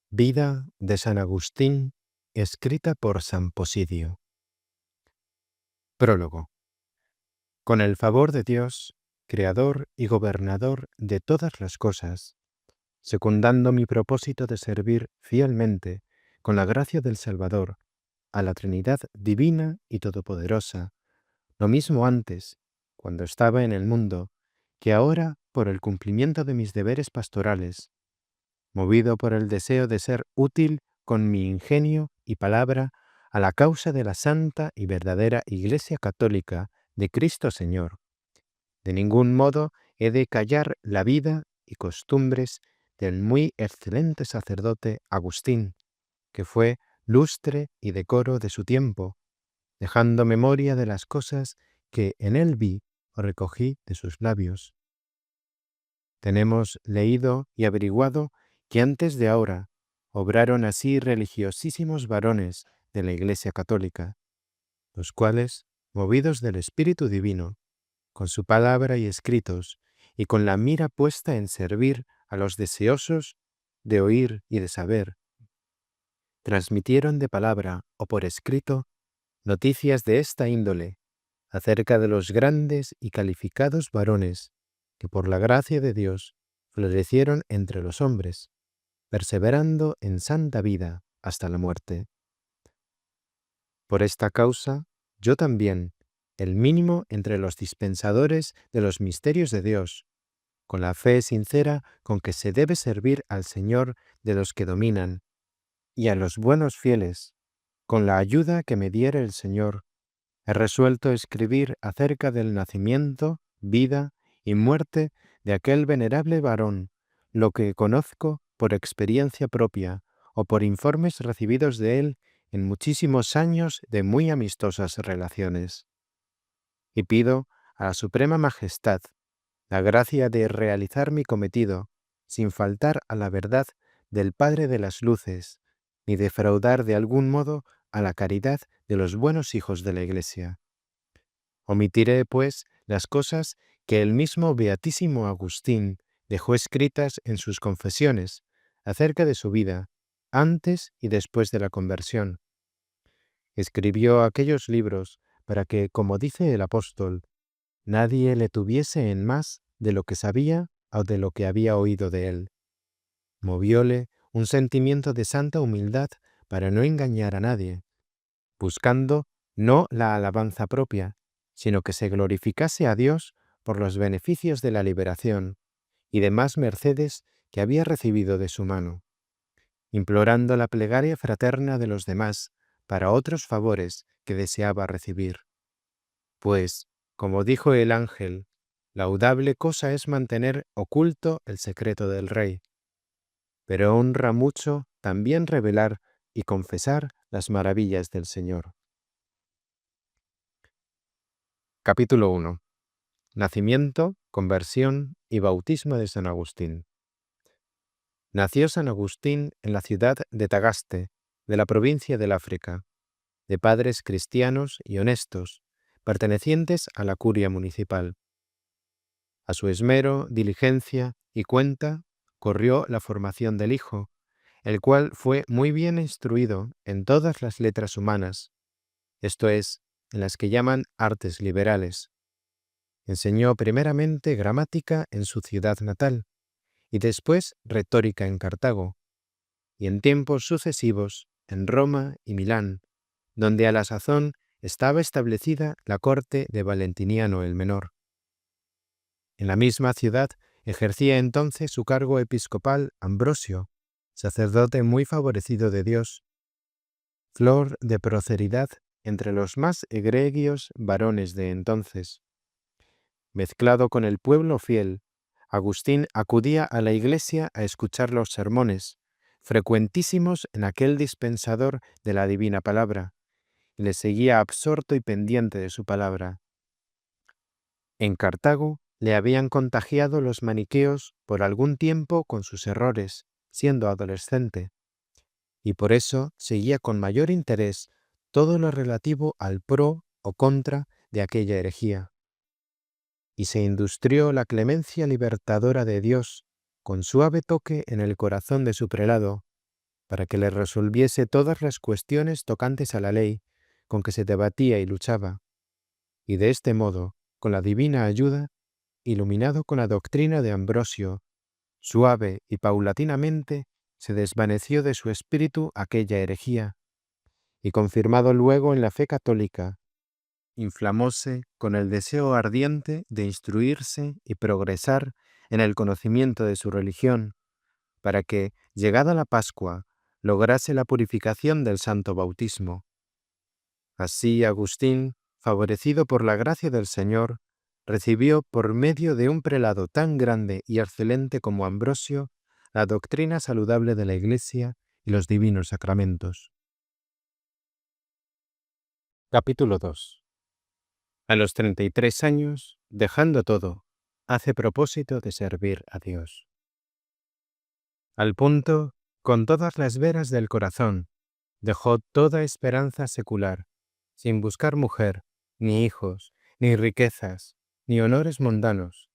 Vida de San Agustín, escrita por San Posidio. Prólogo. Con el favor de Dios, Creador y Gobernador de todas las cosas, secundando mi propósito de servir fielmente, con la gracia del Salvador, a la Trinidad divina y todopoderosa, lo mismo antes, cuando estaba en el mundo, que ahora por el cumplimiento de mis deberes pastorales, movido por el deseo de ser útil con mi ingenio y palabra a la causa de la santa y verdadera Iglesia Católica de Cristo Señor. De ningún modo he de callar la vida y costumbres del muy excelente sacerdote Agustín, que fue lustre y decoro de su tiempo, dejando memoria de las cosas que en él vi o recogí de sus labios. Tenemos leído y averiguado que antes de ahora obraron así religiosísimos varones de la Iglesia Católica, los cuales, movidos del Espíritu Divino, con su palabra y escritos, y con la mira puesta en servir a los deseosos de oír y de saber, transmitieron de palabra o por escrito noticias de esta índole acerca de los grandes y calificados varones que por la gracia de Dios florecieron entre los hombres, perseverando en santa vida hasta la muerte. Por esta causa, yo también, el mínimo entre los dispensadores de los misterios de Dios, con la fe sincera con que se debe servir al Señor de los que dominan, y a los buenos fieles, con la ayuda que me diere el Señor, he resuelto escribir acerca del nacimiento, vida y muerte de aquel venerable varón, lo que conozco por experiencia propia o por informes recibidos de él en muchísimos años de muy amistosas relaciones. Y pido a la Suprema Majestad la gracia de realizar mi cometido sin faltar a la verdad del Padre de las Luces, ni defraudar de algún modo a la caridad de los buenos hijos de la Iglesia. Omitiré, pues, las cosas que el mismo Beatísimo Agustín dejó escritas en sus confesiones acerca de su vida, antes y después de la conversión. Escribió aquellos libros para que, como dice el apóstol, nadie le tuviese en más de lo que sabía o de lo que había oído de él. Movióle un sentimiento de santa humildad para no engañar a nadie, buscando no la alabanza propia, sino que se glorificase a Dios por los beneficios de la liberación y demás mercedes que había recibido de su mano, implorando la plegaria fraterna de los demás para otros favores que deseaba recibir. Pues, como dijo el ángel, laudable cosa es mantener oculto el secreto del Rey, pero honra mucho también revelar y confesar las maravillas del Señor. Capítulo 1. Nacimiento, conversión y bautismo de San Agustín. Nació San Agustín en la ciudad de Tagaste, de la provincia del África, de padres cristianos y honestos, pertenecientes a la curia municipal. A su esmero, diligencia y cuenta corrió la formación del hijo, el cual fue muy bien instruido en todas las letras humanas, esto es, en las que llaman artes liberales. Enseñó primeramente gramática en su ciudad natal y después retórica en Cartago, y en tiempos sucesivos en Roma y Milán, donde a la sazón estaba establecida la corte de Valentiniano el Menor. En la misma ciudad ejercía entonces su cargo episcopal Ambrosio, sacerdote muy favorecido de Dios, flor de proceridad entre los más egregios varones de entonces. Mezclado con el pueblo fiel, Agustín acudía a la iglesia a escuchar los sermones, frecuentísimos en aquel dispensador de la divina palabra, y le seguía absorto y pendiente de su palabra. En Cartago le habían contagiado los maniqueos por algún tiempo con sus errores, siendo adolescente, y por eso seguía con mayor interés todo lo relativo al pro o contra de aquella herejía. Y se industrió la clemencia libertadora de Dios con suave toque en el corazón de su prelado, para que le resolviese todas las cuestiones tocantes a la ley con que se debatía y luchaba, y de este modo, con la divina ayuda, iluminado con la doctrina de Ambrosio, suave y paulatinamente se desvaneció de su espíritu aquella herejía, y confirmado luego en la fe católica, inflamóse con el deseo ardiente de instruirse y progresar en el conocimiento de su religión, para que, llegada la Pascua, lograse la purificación del santo bautismo. Así Agustín, favorecido por la gracia del Señor, recibió por medio de un prelado tan grande y excelente como Ambrosio la doctrina saludable de la Iglesia y los divinos sacramentos. Capítulo 2. A los 33 años, dejando todo, hace propósito de servir a Dios. Al punto, con todas las veras del corazón, dejó toda esperanza secular, sin buscar mujer, ni hijos, ni riquezas, ni honores mundanos,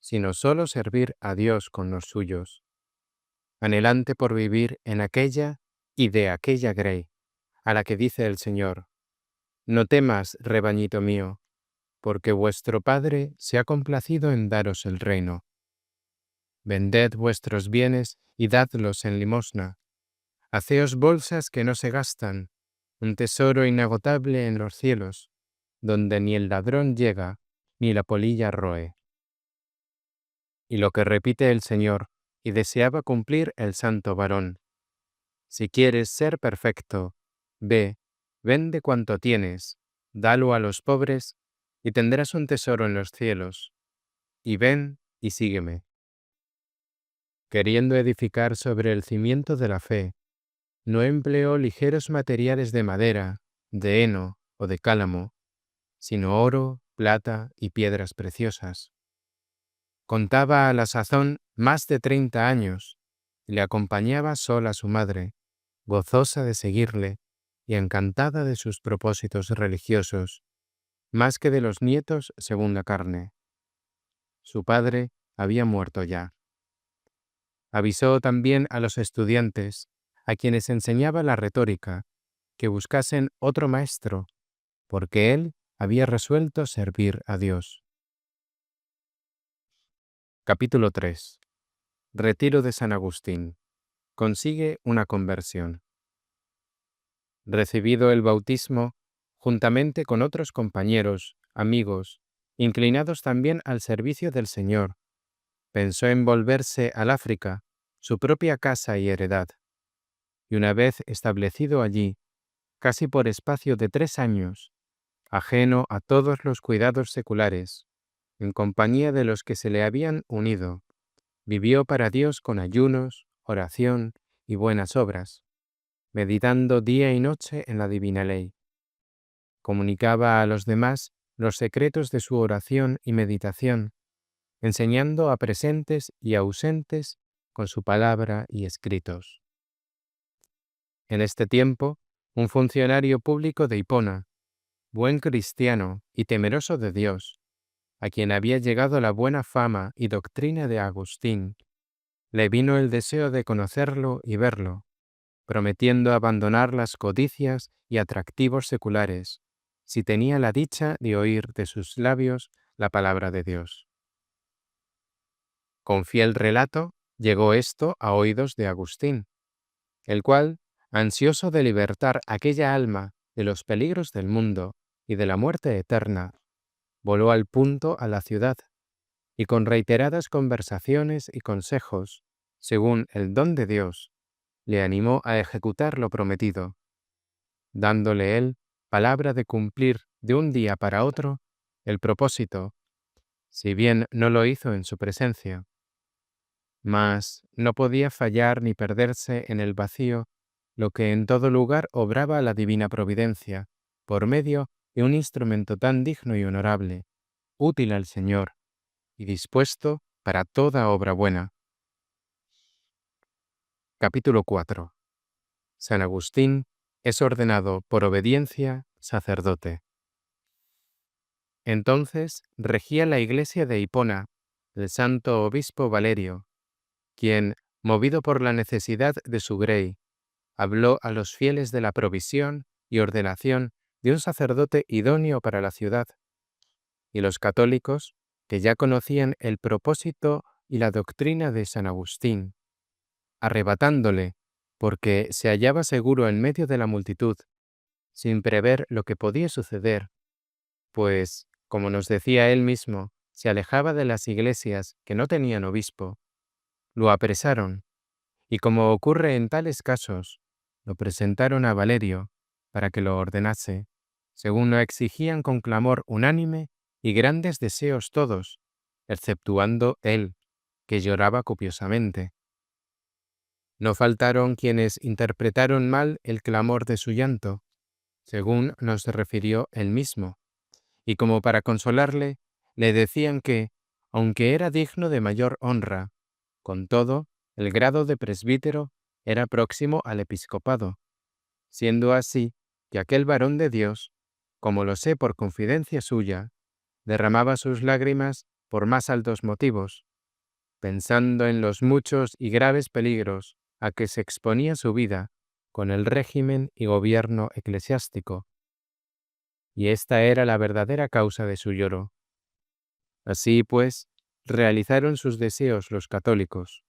sino sólo servir a Dios con los suyos, anhelante por vivir en aquella y de aquella grey, a la que dice el Señor: no temas, rebañito mío, porque vuestro Padre se ha complacido en daros el reino. Vended vuestros bienes y dadlos en limosna. Haceos bolsas que no se gastan, un tesoro inagotable en los cielos, donde ni el ladrón llega, ni la polilla roe. Y lo que repite el Señor, y deseaba cumplir el santo varón: si quieres ser perfecto, ve, vende cuanto tienes, dalo a los pobres, y tendrás un tesoro en los cielos. Y ven y sígueme. Queriendo edificar sobre el cimiento de la fe, no empleó ligeros materiales de madera, de heno o de cálamo, sino oro, plata y piedras preciosas. Contaba a la sazón más de 30 años, y le acompañaba sola su madre, gozosa de seguirle y encantada de sus propósitos religiosos, más que de los nietos según la carne. Su padre había muerto ya. Avisó también a los estudiantes, a quienes enseñaba la retórica, que buscasen otro maestro, porque él había resuelto servir a Dios. Capítulo 3. Retiro de San Agustín. Consigue una conversión. Recibido el bautismo, juntamente con otros compañeros, amigos, inclinados también al servicio del Señor, pensó en volverse al África, su propia casa y heredad. Y una vez establecido allí, casi por espacio de 3 años, ajeno a todos los cuidados seculares, en compañía de los que se le habían unido, vivió para Dios con ayunos, oración y buenas obras, meditando día y noche en la divina ley. Comunicaba a los demás los secretos de su oración y meditación, enseñando a presentes y ausentes con su palabra y escritos. En este tiempo, un funcionario público de Hipona, buen cristiano y temeroso de Dios, a quien había llegado la buena fama y doctrina de Agustín, le vino el deseo de conocerlo y verlo, prometiendo abandonar las codicias y atractivos seculares, si tenía la dicha de oír de sus labios la palabra de Dios. Con fiel relato llegó esto a oídos de Agustín, el cual, ansioso de libertar aquella alma de los peligros del mundo y de la muerte eterna, voló al punto a la ciudad, y con reiteradas conversaciones y consejos, según el don de Dios, le animó a ejecutar lo prometido, dándole él palabra de cumplir de un día para otro el propósito, si bien no lo hizo en su presencia. Mas no podía fallar ni perderse en el vacío lo que en todo lugar obraba la divina providencia, por medio de un instrumento tan digno y honorable, útil al Señor, y dispuesto para toda obra buena. Capítulo 4. San Agustín es ordenado por obediencia sacerdote. Entonces regía la iglesia de Hipona el santo obispo Valerio, quien, movido por la necesidad de su grey, habló a los fieles de la provisión y ordenación de un sacerdote idóneo para la ciudad, y los católicos, que ya conocían el propósito y la doctrina de San Agustín, arrebatándole, porque se hallaba seguro en medio de la multitud, sin prever lo que podía suceder, pues, como nos decía él mismo, se alejaba de las iglesias que no tenían obispo, lo apresaron, y como ocurre en tales casos, lo presentaron a Valerio para que lo ordenase, según lo exigían con clamor unánime y grandes deseos todos, exceptuando él, que lloraba copiosamente. No faltaron quienes interpretaron mal el clamor de su llanto, según nos refirió él mismo, y como para consolarle, le decían que, aunque era digno de mayor honra, con todo, el grado de presbítero era próximo al episcopado, siendo así que aquel varón de Dios, como lo sé por confidencia suya, derramaba sus lágrimas por más altos motivos, pensando en los muchos y graves peligros a que se exponía su vida con el régimen y gobierno eclesiástico, y esta era la verdadera causa de su lloro. Así pues, realizaron sus deseos los católicos.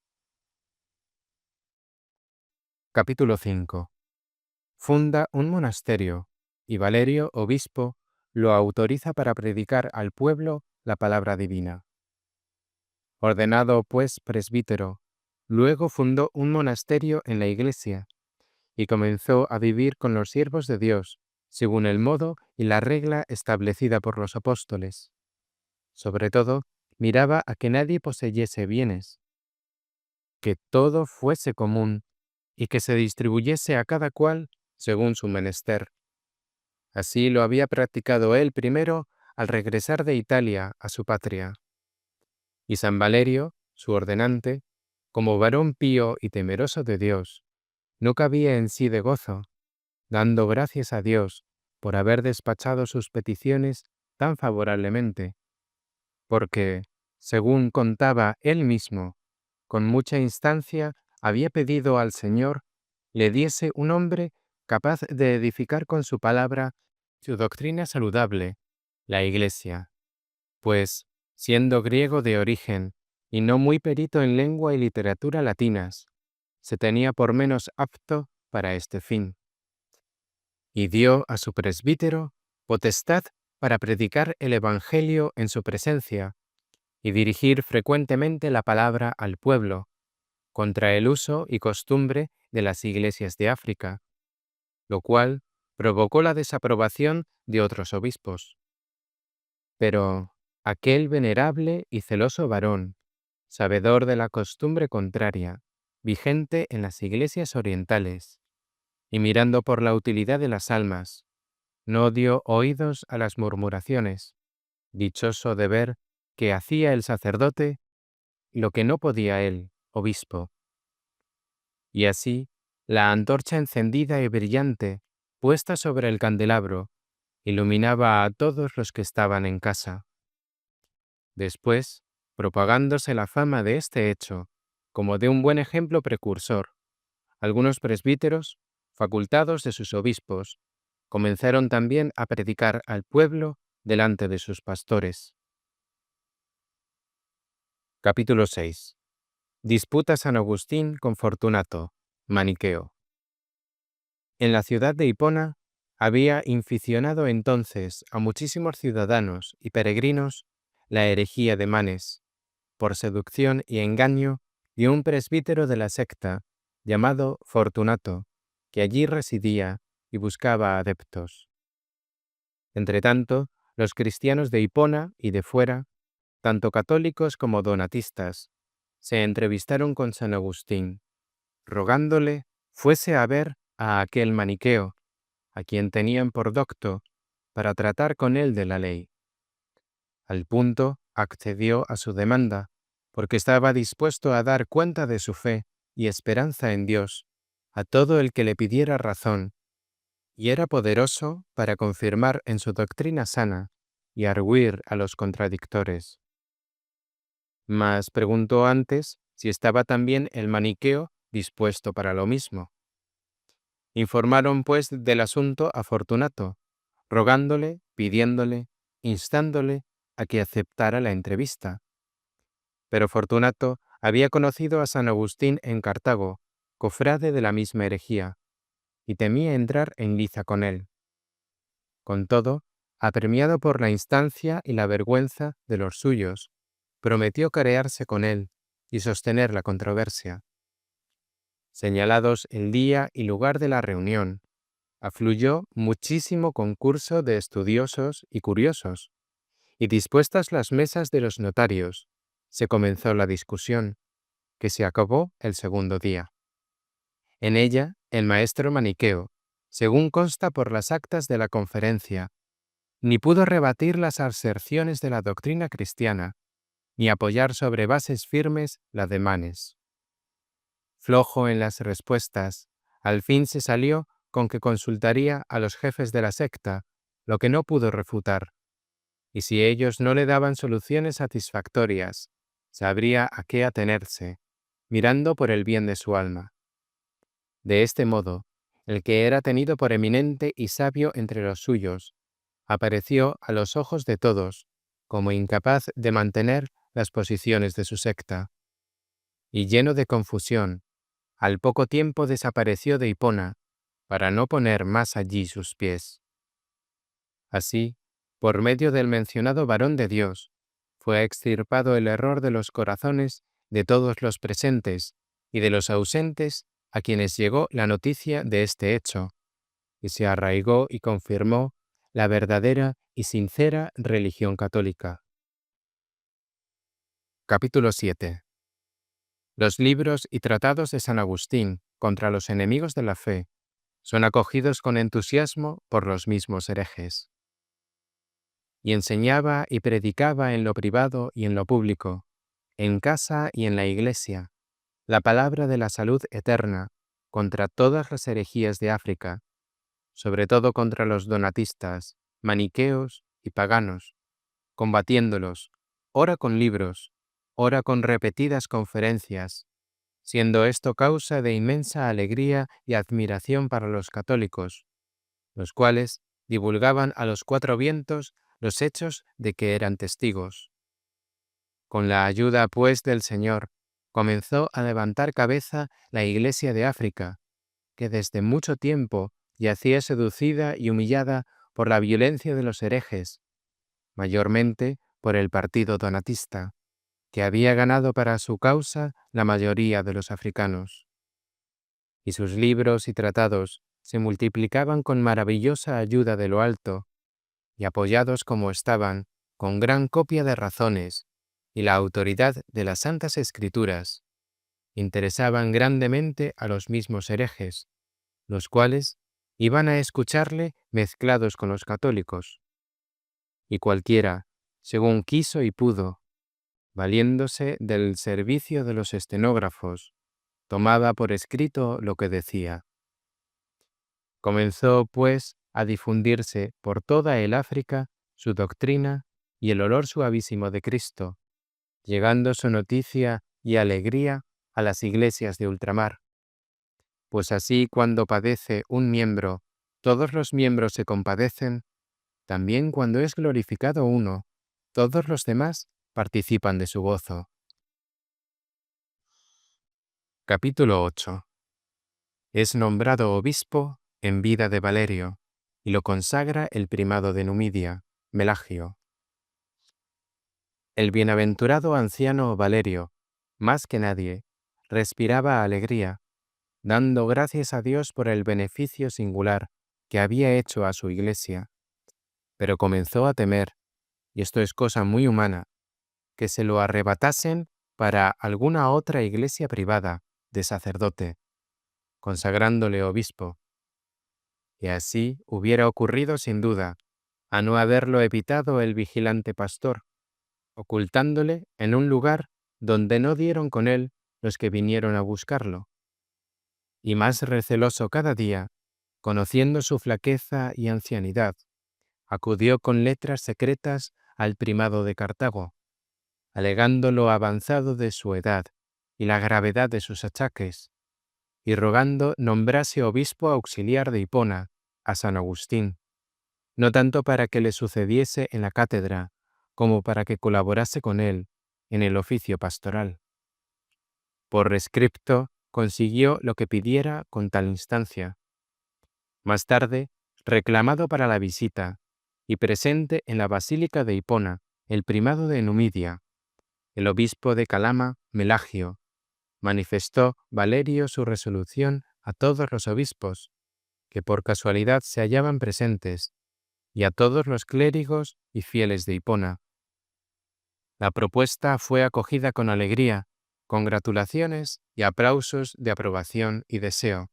Capítulo 5. Funda un monasterio, y Valerio, obispo, lo autoriza para predicar al pueblo la palabra divina. Ordenado, pues, presbítero, luego fundó un monasterio en la iglesia, y comenzó a vivir con los siervos de Dios, según el modo y la regla establecida por los apóstoles. Sobre todo, miraba a que nadie poseyese bienes, que todo fuese común, y que se distribuyese a cada cual según su menester. Así lo había practicado él primero al regresar de Italia a su patria. Y San Valerio, su ordenante, como varón pío y temeroso de Dios, no cabía en sí de gozo, dando gracias a Dios por haber despachado sus peticiones tan favorablemente, porque, según contaba él mismo, con mucha instancia había pedido al Señor le diese un hombre capaz de edificar con su palabra su doctrina saludable, la Iglesia, pues, siendo griego de origen y no muy perito en lengua y literatura latinas, se tenía por menos apto para este fin. Y dio a su presbítero potestad para predicar el Evangelio en su presencia y dirigir frecuentemente la palabra al pueblo, contra el uso y costumbre de las iglesias de África, lo cual provocó la desaprobación de otros obispos. Pero aquel venerable y celoso varón, sabedor de la costumbre contraria, vigente en las iglesias orientales, y mirando por la utilidad de las almas, no dio oídos a las murmuraciones, dichoso de ver que hacía el sacerdote lo que no podía él, obispo. Y así, la antorcha encendida y brillante, puesta sobre el candelabro, iluminaba a todos los que estaban en casa. Después, propagándose la fama de este hecho, como de un buen ejemplo precursor, algunos presbíteros, facultados de sus obispos, comenzaron también a predicar al pueblo delante de sus pastores. Capítulo 6. Disputa San Agustín con Fortunato, maniqueo. En la ciudad de Hipona había inficionado entonces a muchísimos ciudadanos y peregrinos la herejía de Manes, por seducción y engaño de un presbítero de la secta llamado Fortunato, que allí residía y buscaba adeptos. Entretanto, los cristianos de Hipona y de fuera, tanto católicos como donatistas, se entrevistaron con San Agustín, rogándole fuese a ver a aquel maniqueo, a quien tenían por docto, para tratar con él de la ley. Al punto accedió a su demanda, porque estaba dispuesto a dar cuenta de su fe y esperanza en Dios a todo el que le pidiera razón, y era poderoso para confirmar en su doctrina sana y argüir a los contradictores. Mas preguntó antes si estaba también el maniqueo dispuesto para lo mismo. Informaron pues del asunto a Fortunato, rogándole, pidiéndole, instándole a que aceptara la entrevista. Pero Fortunato había conocido a San Agustín en Cartago, cofrade de la misma herejía, y temía entrar en liza con él. Con todo, apremiado por la instancia y la vergüenza de los suyos, prometió carearse con él y sostener la controversia. Señalados el día y lugar de la reunión, afluyó muchísimo concurso de estudiosos y curiosos, y dispuestas las mesas de los notarios, se comenzó la discusión, que se acabó el segundo día. En ella, el maestro maniqueo, según consta por las actas de la conferencia, ni pudo rebatir las aserciones de la doctrina cristiana, ni apoyar sobre bases firmes la de Manes. Flojo en las respuestas, al fin se salió con que consultaría a los jefes de la secta, lo que no pudo refutar, y si ellos no le daban soluciones satisfactorias, sabría a qué atenerse, mirando por el bien de su alma. De este modo, el que era tenido por eminente y sabio entre los suyos, apareció a los ojos de todos como incapaz de mantener las posiciones de su secta. Y lleno de confusión, al poco tiempo desapareció de Hipona, para no poner más allí sus pies. Así, por medio del mencionado varón de Dios, fue extirpado el error de los corazones de todos los presentes y de los ausentes a quienes llegó la noticia de este hecho, y se arraigó y confirmó la verdadera y sincera religión católica. Capítulo 7. Los libros y tratados de San Agustín contra los enemigos de la fe son acogidos con entusiasmo por los mismos herejes. Y enseñaba y predicaba en lo privado y en lo público, en casa y en la iglesia, la palabra de la salud eterna contra todas las herejías de África, sobre todo contra los donatistas, maniqueos y paganos, combatiéndolos, ora con libros, ora con repetidas conferencias, siendo esto causa de inmensa alegría y admiración para los católicos, los cuales divulgaban a los cuatro vientos los hechos de que eran testigos. Con la ayuda, pues, del Señor, comenzó a levantar cabeza la Iglesia de África, que desde mucho tiempo yacía seducida y humillada por la violencia de los herejes, mayormente por el partido donatista, que había ganado para su causa la mayoría de los africanos. Y sus libros y tratados se multiplicaban con maravillosa ayuda de lo alto, y apoyados como estaban, con gran copia de razones, y la autoridad de las Santas Escrituras, interesaban grandemente a los mismos herejes, los cuales iban a escucharle mezclados con los católicos. Y cualquiera, según quiso y pudo, valiéndose del servicio de los estenógrafos, tomaba por escrito lo que decía. Comenzó, pues, a difundirse por toda el África su doctrina y el olor suavísimo de Cristo, llegando su noticia y alegría a las iglesias de ultramar. Pues así cuando padece un miembro, todos los miembros se compadecen, también cuando es glorificado uno, todos los demás participan de su gozo. Capítulo 8. Es nombrado obispo en vida de Valerio, y lo consagra el primado de Numidia, Melagio. El bienaventurado anciano Valerio, más que nadie, respiraba alegría, dando gracias a Dios por el beneficio singular que había hecho a su iglesia, pero comenzó a temer, y esto es cosa muy humana, que se lo arrebatasen para alguna otra iglesia privada de sacerdote, consagrándole obispo. Y así hubiera ocurrido sin duda, a no haberlo evitado el vigilante pastor, ocultándole en un lugar donde no dieron con él los que vinieron a buscarlo. Y más receloso cada día, conociendo su flaqueza y ancianidad, acudió con letras secretas al primado de Cartago, alegando lo avanzado de su edad y la gravedad de sus achaques, y rogando nombrase obispo auxiliar de Hipona a San Agustín, no tanto para que le sucediese en la cátedra, como para que colaborase con él en el oficio pastoral. Por rescripto consiguió lo que pidiera con tal instancia. Más tarde, reclamado para la visita, y presente en la Basílica de Hipona, el primado de Numidia, el obispo de Calama, Melagio, manifestó Valerio su resolución a todos los obispos, que por casualidad se hallaban presentes, y a todos los clérigos y fieles de Hipona. La propuesta fue acogida con alegría, congratulaciones y aplausos de aprobación y deseo.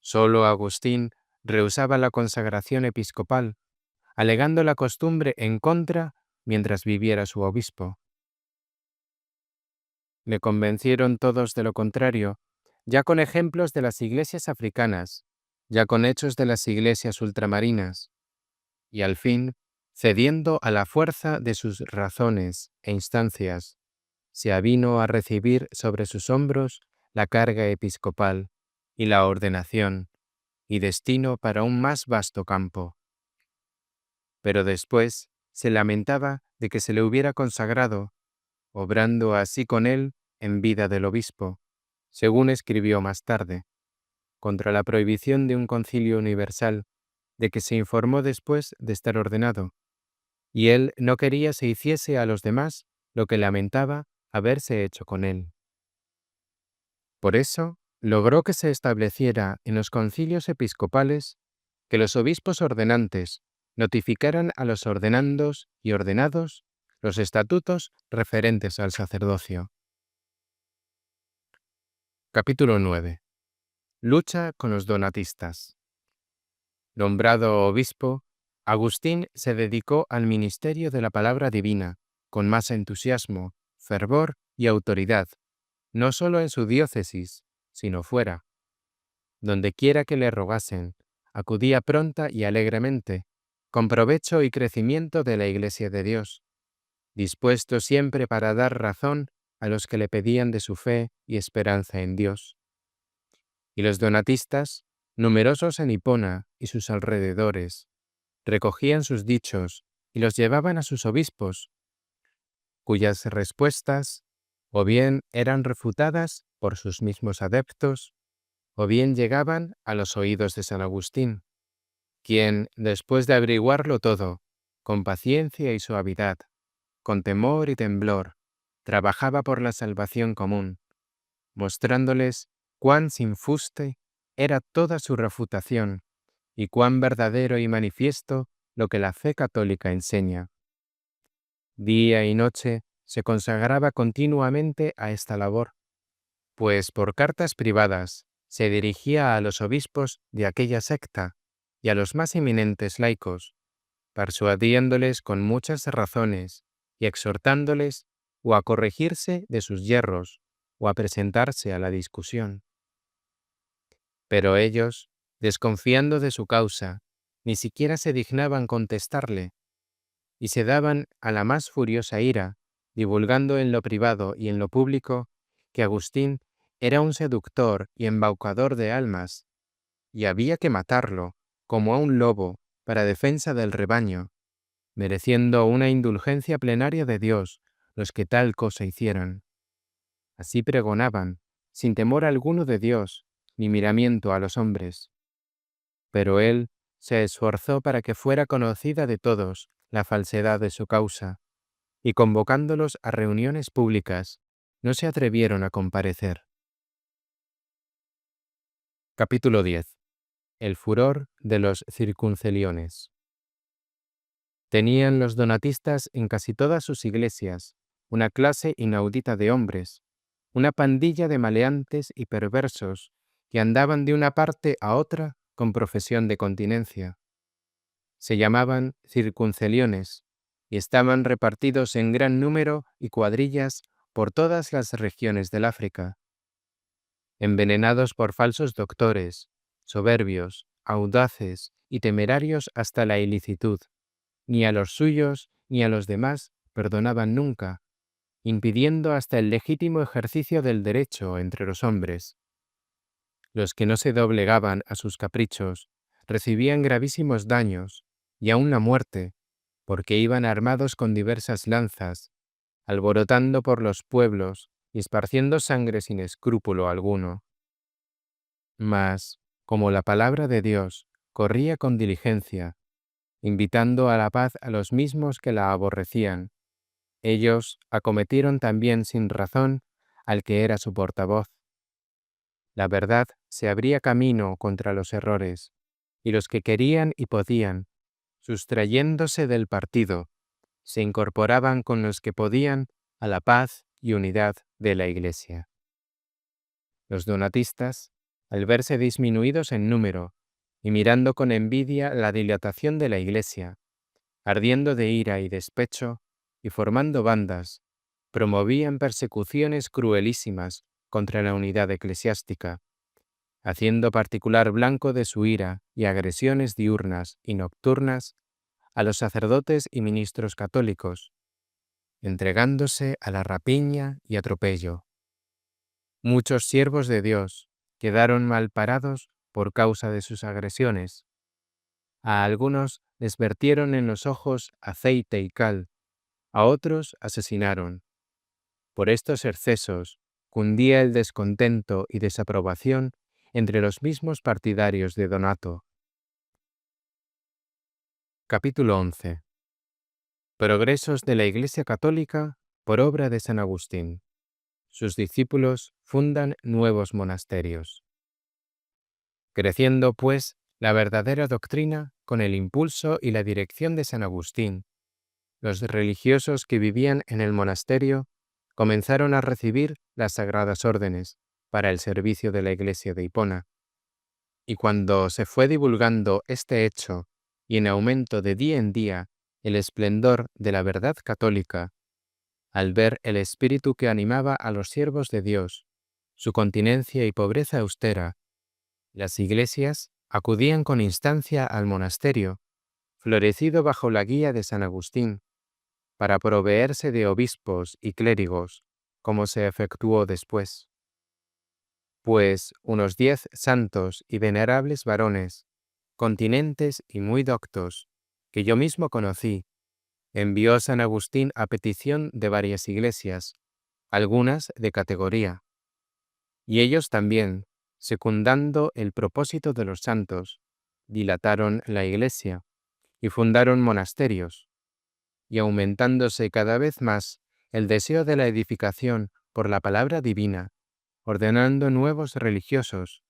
Solo Agustín rehusaba la consagración episcopal, alegando la costumbre en contra mientras viviera su obispo. Le convencieron todos de lo contrario, ya con ejemplos de las iglesias africanas, ya con hechos de las iglesias ultramarinas, y al fin, cediendo a la fuerza de sus razones e instancias, se avino a recibir sobre sus hombros la carga episcopal y la ordenación, y destino para un más vasto campo. Pero después se lamentaba de que se le hubiera consagrado, obrando así con él en vida del obispo, según escribió más tarde, contra la prohibición de un concilio universal, de que se informó después de estar ordenado, y él no quería se hiciese a los demás lo que lamentaba haberse hecho con él. Por eso, logró que se estableciera en los concilios episcopales que los obispos ordenantes notificaran a los ordenandos y ordenados los estatutos referentes al sacerdocio. Capítulo 9. Lucha con los donatistas. Nombrado obispo, Agustín se dedicó al ministerio de la palabra divina con más entusiasmo, fervor y autoridad, no solo en su diócesis, sino fuera. Donde quiera que le rogasen, acudía pronta y alegremente, con provecho y crecimiento de la Iglesia de Dios, dispuesto siempre para dar razón a los que le pedían de su fe y esperanza en Dios. Y los donatistas, numerosos en Hipona y sus alrededores, recogían sus dichos y los llevaban a sus obispos, cuyas respuestas o bien eran refutadas por sus mismos adeptos, o bien llegaban a los oídos de San Agustín, quien, después de averiguarlo todo, con paciencia y suavidad, con temor y temblor, trabajaba por la salvación común, mostrándoles cuán sin fuste era toda su refutación y cuán verdadero y manifiesto lo que la fe católica enseña. Día y noche se consagraba continuamente a esta labor, pues por cartas privadas se dirigía a los obispos de aquella secta y a los más eminentes laicos, persuadiéndoles con muchas razones y exhortándoles o a corregirse de sus yerros o a presentarse a la discusión. Pero ellos, desconfiando de su causa, ni siquiera se dignaban contestarle, y se daban a la más furiosa ira, divulgando en lo privado y en lo público que Agustín era un seductor y embaucador de almas, y había que matarlo, como a un lobo, para defensa del rebaño, mereciendo una indulgencia plenaria de Dios los que tal cosa hicieran. Así pregonaban, sin temor alguno de Dios, ni miramiento a los hombres. Pero él se esforzó para que fuera conocida de todos la falsedad de su causa, y convocándolos a reuniones públicas, no se atrevieron a comparecer. Capítulo 10. El furor de los circunceliones. Tenían los donatistas en casi todas sus iglesias una clase inaudita de hombres, una pandilla de maleantes y perversos que andaban de una parte a otra con profesión de continencia. Se llamaban circunceliones y estaban repartidos en gran número y cuadrillas por todas las regiones del África. Envenenados por falsos doctores, soberbios, audaces y temerarios hasta la ilicitud, ni a los suyos ni a los demás perdonaban nunca, impidiendo hasta el legítimo ejercicio del derecho entre los hombres. Los que no se doblegaban a sus caprichos recibían gravísimos daños y aun la muerte, porque iban armados con diversas lanzas, alborotando por los pueblos y esparciendo sangre sin escrúpulo alguno. Mas, como la palabra de Dios corría con diligencia, invitando a la paz a los mismos que la aborrecían, ellos acometieron también sin razón al que era su portavoz. La verdad se abría camino contra los errores, y los que querían y podían, sustrayéndose del partido, se incorporaban con los que podían a la paz y unidad de la Iglesia. Los donatistas, al verse disminuidos en número y mirando con envidia la dilatación de la Iglesia, ardiendo de ira y despecho y formando bandas, promovían persecuciones cruelísimas contra la unidad eclesiástica, haciendo particular blanco de su ira y agresiones diurnas y nocturnas a los sacerdotes y ministros católicos, entregándose a la rapiña y atropello. Muchos siervos de Dios quedaron malparados por causa de sus agresiones. A algunos les vertieron en los ojos aceite y cal, a otros asesinaron. Por estos excesos cundía el descontento y desaprobación entre los mismos partidarios de Donato. Capítulo 11. Progresos de la Iglesia Católica por obra de San Agustín. Sus discípulos fundan nuevos monasterios. Creciendo, pues, la verdadera doctrina con el impulso y la dirección de San Agustín, los religiosos que vivían en el monasterio comenzaron a recibir las sagradas órdenes para el servicio de la Iglesia de Hipona. Y cuando se fue divulgando este hecho y en aumento de día en día el esplendor de la verdad católica, al ver el espíritu que animaba a los siervos de Dios, su continencia y pobreza austera, las iglesias acudían con instancia al monasterio, florecido bajo la guía de San Agustín, para proveerse de obispos y clérigos, como se efectuó después. Pues unos 10 santos y venerables varones, continentes y muy doctos, que yo mismo conocí, envió San Agustín a petición de varias iglesias, algunas de categoría. Y ellos también, secundando el propósito de los santos, dilataron la Iglesia y fundaron monasterios, y aumentándose cada vez más el deseo de la edificación por la palabra divina, ordenando nuevos religiosos,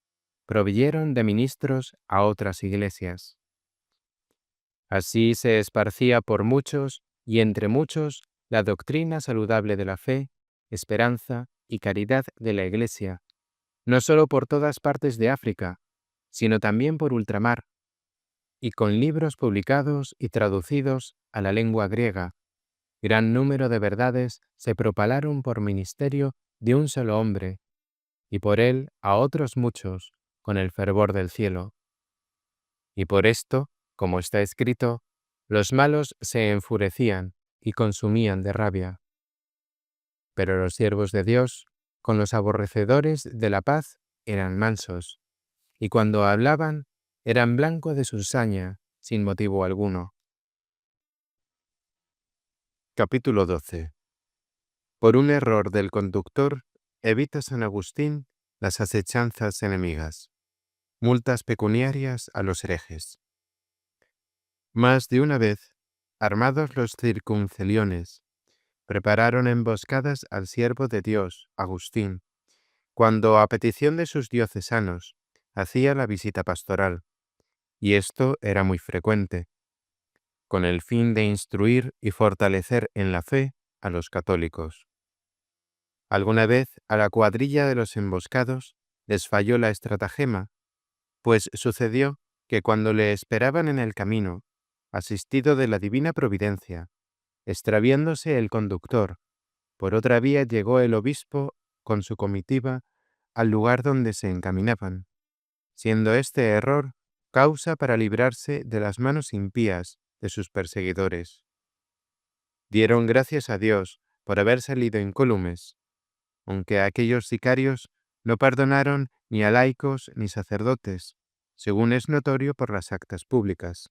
proveyeron de ministros a otras iglesias. Así se esparcía por muchos y entre muchos la doctrina saludable de la fe, esperanza y caridad de la Iglesia, no solo por todas partes de África, sino también por ultramar, y con libros publicados y traducidos a la lengua griega, gran número de verdades se propalaron por ministerio de un solo hombre, y por él a otros muchos, con el fervor del cielo. Y por esto, como está escrito, los malos se enfurecían y consumían de rabia. Pero los siervos de Dios, con los aborrecedores de la paz, eran mansos, y cuando hablaban, eran blanco de su saña, sin motivo alguno. Capítulo 12. Por un error del conductor, evita San Agustín las acechanzas enemigas. Multas pecuniarias a los herejes. Más de una vez, armados los circunceliones, prepararon emboscadas al siervo de Dios, Agustín, cuando, a petición de sus diocesanos, hacía la visita pastoral, y esto era muy frecuente, con el fin de instruir y fortalecer en la fe a los católicos. Alguna vez a la cuadrilla de los emboscados les falló la estratagema, pues sucedió que cuando le esperaban en el camino, asistido de la divina providencia, extraviándose el conductor, por otra vía llegó el obispo con su comitiva al lugar donde se encaminaban, siendo este error causa para librarse de las manos impías de sus perseguidores. Dieron gracias a Dios por haber salido incólumes, aunque aquellos sicarios No perdonaron ni a laicos ni sacerdotes, según es notorio por las actas públicas.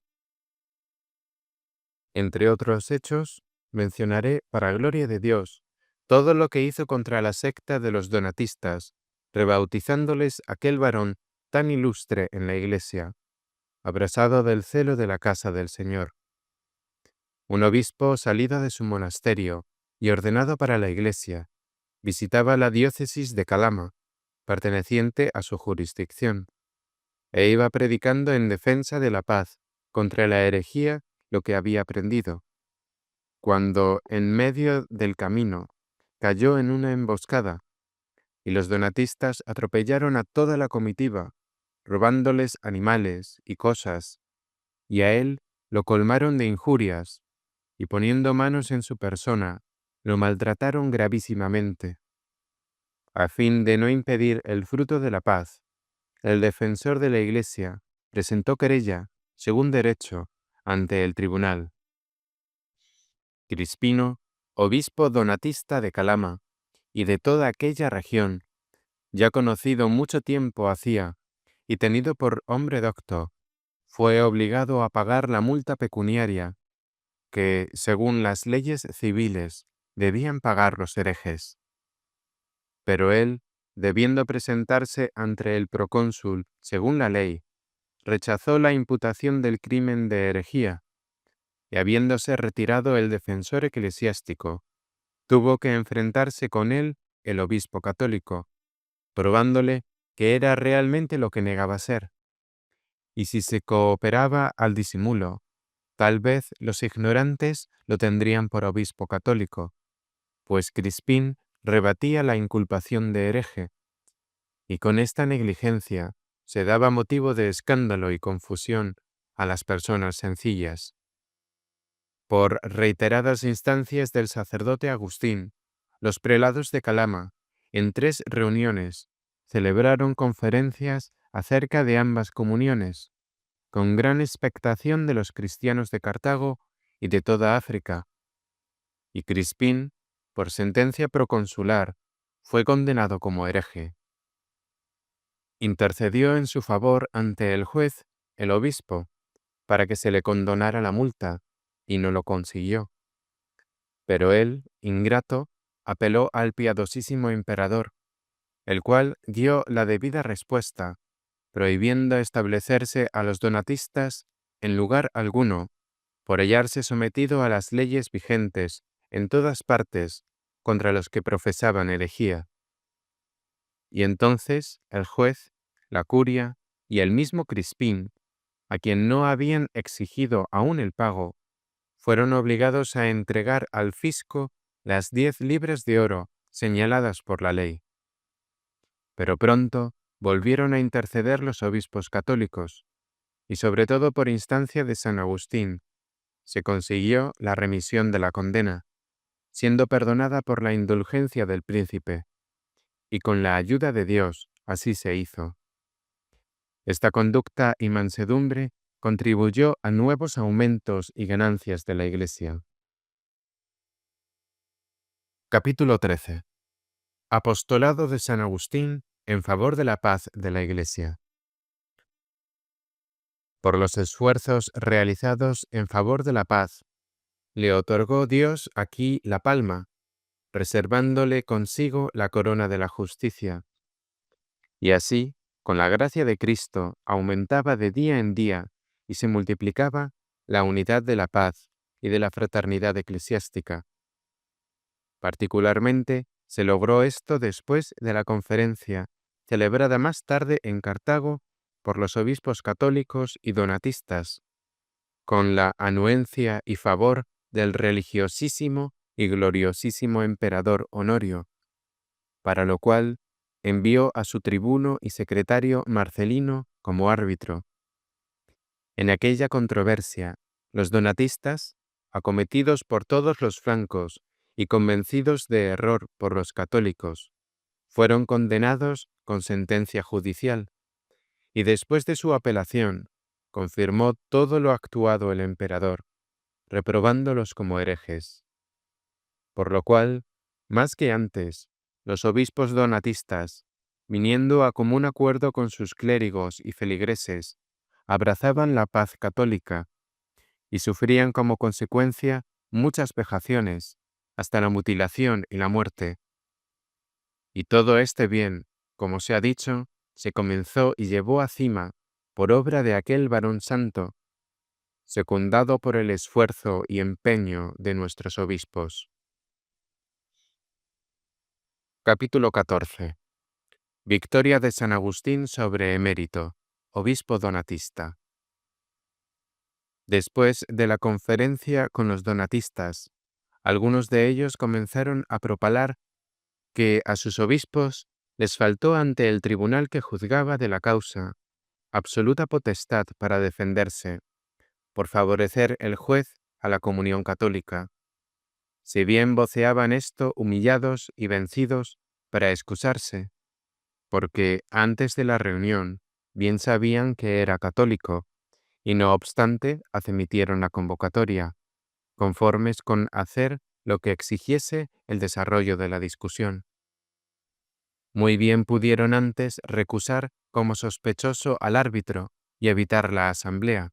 Entre otros hechos, mencionaré, para gloria de Dios, todo lo que hizo contra la secta de los donatistas, rebautizándoles aquel varón tan ilustre en la Iglesia, abrasado del celo de la casa del Señor. Un obispo salido de su monasterio y ordenado para la Iglesia, visitaba la diócesis de Calama, perteneciente a su jurisdicción, e iba predicando en defensa de la paz contra la herejía lo que había aprendido, cuando en medio del camino cayó en una emboscada, y los donatistas atropellaron a toda la comitiva, robándoles animales y cosas, y a él lo colmaron de injurias, y poniendo manos en su persona, lo maltrataron gravísimamente. A fin de no impedir el fruto de la paz, el defensor de la Iglesia presentó querella, según derecho, ante el tribunal. Crispino, obispo donatista de Calama y de toda aquella región, ya conocido mucho tiempo hacía y tenido por hombre docto, fue obligado a pagar la multa pecuniaria que, según las leyes civiles, debían pagar los herejes. Pero él, debiendo presentarse ante el procónsul según la ley, rechazó la imputación del crimen de herejía, y habiéndose retirado el defensor eclesiástico, tuvo que enfrentarse con él el obispo católico, probándole que era realmente lo que negaba ser. Y si se cooperaba al disimulo, tal vez los ignorantes lo tendrían por obispo católico, pues Crispín rebatía la inculpación de hereje, y con esta negligencia se daba motivo de escándalo y confusión a las personas sencillas. Por reiteradas instancias del sacerdote Agustín, los prelados de Calama, en 3 reuniones, celebraron conferencias acerca de ambas comuniones, con gran expectación de los cristianos de Cartago y de toda África, y Crispín, por sentencia proconsular, fue condenado como hereje. Intercedió en su favor ante el juez, el obispo, para que se le condonara la multa, y no lo consiguió. Pero él, ingrato, apeló al piadosísimo emperador, el cual dio la debida respuesta, prohibiendo establecerse a los donatistas en lugar alguno, por hallarse sometido a las leyes vigentes en todas partes contra los que profesaban herejía. Y entonces el juez, la curia y el mismo Crispín, a quien no habían exigido aún el pago, fueron obligados a entregar al fisco las 10 libras de oro señaladas por la ley. Pero pronto volvieron a interceder los obispos católicos, y sobre todo por instancia de San Agustín, se consiguió la remisión de la condena, siendo perdonada por la indulgencia del príncipe, y con la ayuda de Dios así se hizo. Esta conducta y mansedumbre contribuyó a nuevos aumentos y ganancias de la Iglesia. Capítulo 13. Apostolado de San Agustín en favor de la paz de la Iglesia. Por los esfuerzos realizados en favor de la paz, le otorgó Dios aquí la palma, reservándole consigo la corona de la justicia. Y así, con la gracia de Cristo, aumentaba de día en día y se multiplicaba la unidad de la paz y de la fraternidad eclesiástica. Particularmente, se logró esto después de la conferencia, celebrada más tarde en Cartago por los obispos católicos y donatistas, con la anuencia y favor del religiosísimo y gloriosísimo emperador Honorio, para lo cual envió a su tribuno y secretario Marcelino como árbitro. En aquella controversia, los donatistas, acometidos por todos los flancos y convencidos de error por los católicos, fueron condenados con sentencia judicial, y después de su apelación, confirmó todo lo actuado el emperador, reprobándolos como herejes. Por lo cual, más que antes, los obispos donatistas, viniendo a común acuerdo con sus clérigos y feligreses, abrazaban la paz católica y sufrían como consecuencia muchas vejaciones, hasta la mutilación y la muerte. Y todo este bien, como se ha dicho, se comenzó y llevó a cima por obra de aquel varón santo, secundado por el esfuerzo y empeño de nuestros obispos. Capítulo 14. Victoria de San Agustín sobre Emérito, obispo donatista. Después de la conferencia con los donatistas, algunos de ellos comenzaron a propalar que a sus obispos les faltó ante el tribunal que juzgaba de la causa absoluta potestad para defenderse, por favorecer el juez a la comunión católica. Si bien voceaban esto humillados y vencidos para excusarse, porque antes de la reunión bien sabían que era católico, y no obstante admitieron la convocatoria, conformes con hacer lo que exigiese el desarrollo de la discusión. Muy bien pudieron antes recusar como sospechoso al árbitro y evitar la asamblea.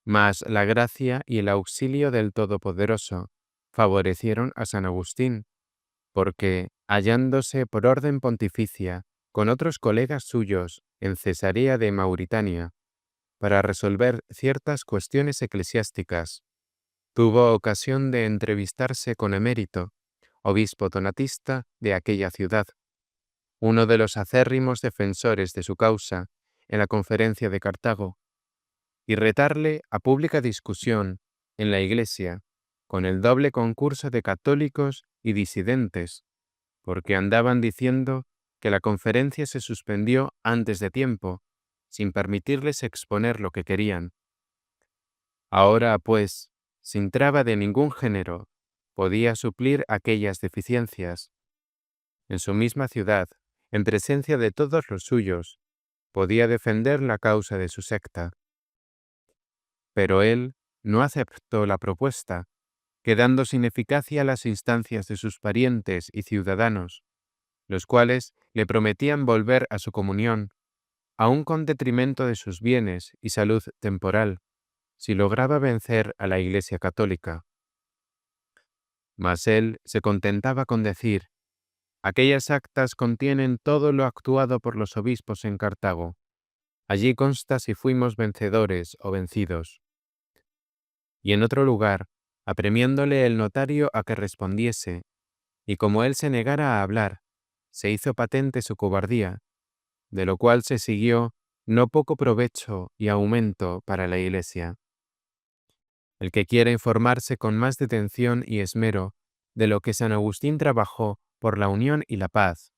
Mas la gracia y el auxilio del Todopoderoso favorecieron a San Agustín, porque, hallándose por orden pontificia con otros colegas suyos en Cesarea de Mauritania, para resolver ciertas cuestiones eclesiásticas, tuvo ocasión de entrevistarse con Emérito, obispo donatista de aquella ciudad, uno de los acérrimos defensores de su causa en la conferencia de Cartago, y retarle a pública discusión en la Iglesia, con el doble concurso de católicos y disidentes, porque andaban diciendo que la conferencia se suspendió antes de tiempo, sin permitirles exponer lo que querían. Ahora, pues, sin traba de ningún género, podía suplir aquellas deficiencias. En su misma ciudad, en presencia de todos los suyos, podía defender la causa de su secta. Pero él no aceptó la propuesta, quedando sin eficacia las instancias de sus parientes y ciudadanos, los cuales le prometían volver a su comunión, aun con detrimento de sus bienes y salud temporal, si lograba vencer a la Iglesia católica. Mas él se contentaba con decir: aquellas actas contienen todo lo actuado por los obispos en Cartago. Allí consta si fuimos vencedores o vencidos. Y en otro lugar, apremiándole el notario a que respondiese, y como él se negara a hablar, se hizo patente su cobardía, de lo cual se siguió no poco provecho y aumento para la Iglesia. El que quiera informarse con más detención y esmero de lo que San Agustín trabajó por la unión y la paz,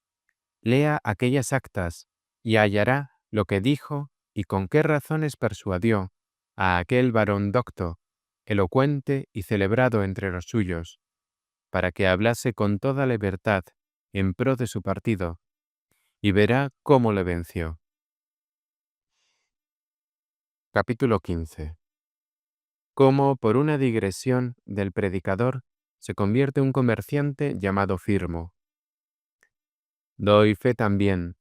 lea aquellas actas y hallará lo que dijo y con qué razones persuadió a aquel varón docto, elocuente y celebrado entre los suyos, para que hablase con toda libertad en pro de su partido, y verá cómo le venció. Capítulo 15. Cómo por una digresión del predicador se convierte un comerciante llamado Firmo. Doy fe también,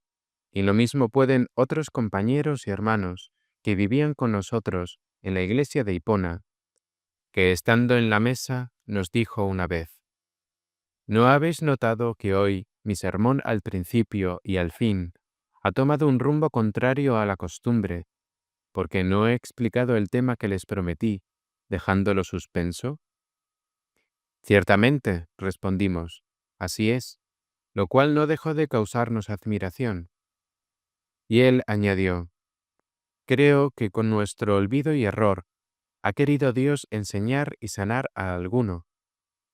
y lo mismo pueden otros compañeros y hermanos que vivían con nosotros en la iglesia de Hipona, que estando en la mesa nos dijo una vez: ¿no habéis notado que hoy mi sermón al principio y al fin ha tomado un rumbo contrario a la costumbre, porque no he explicado el tema que les prometí, dejándolo suspenso? Ciertamente, respondimos, así es, lo cual no dejó de causarnos admiración. Y él añadió: creo que con nuestro olvido y error ha querido Dios enseñar y sanar a alguno,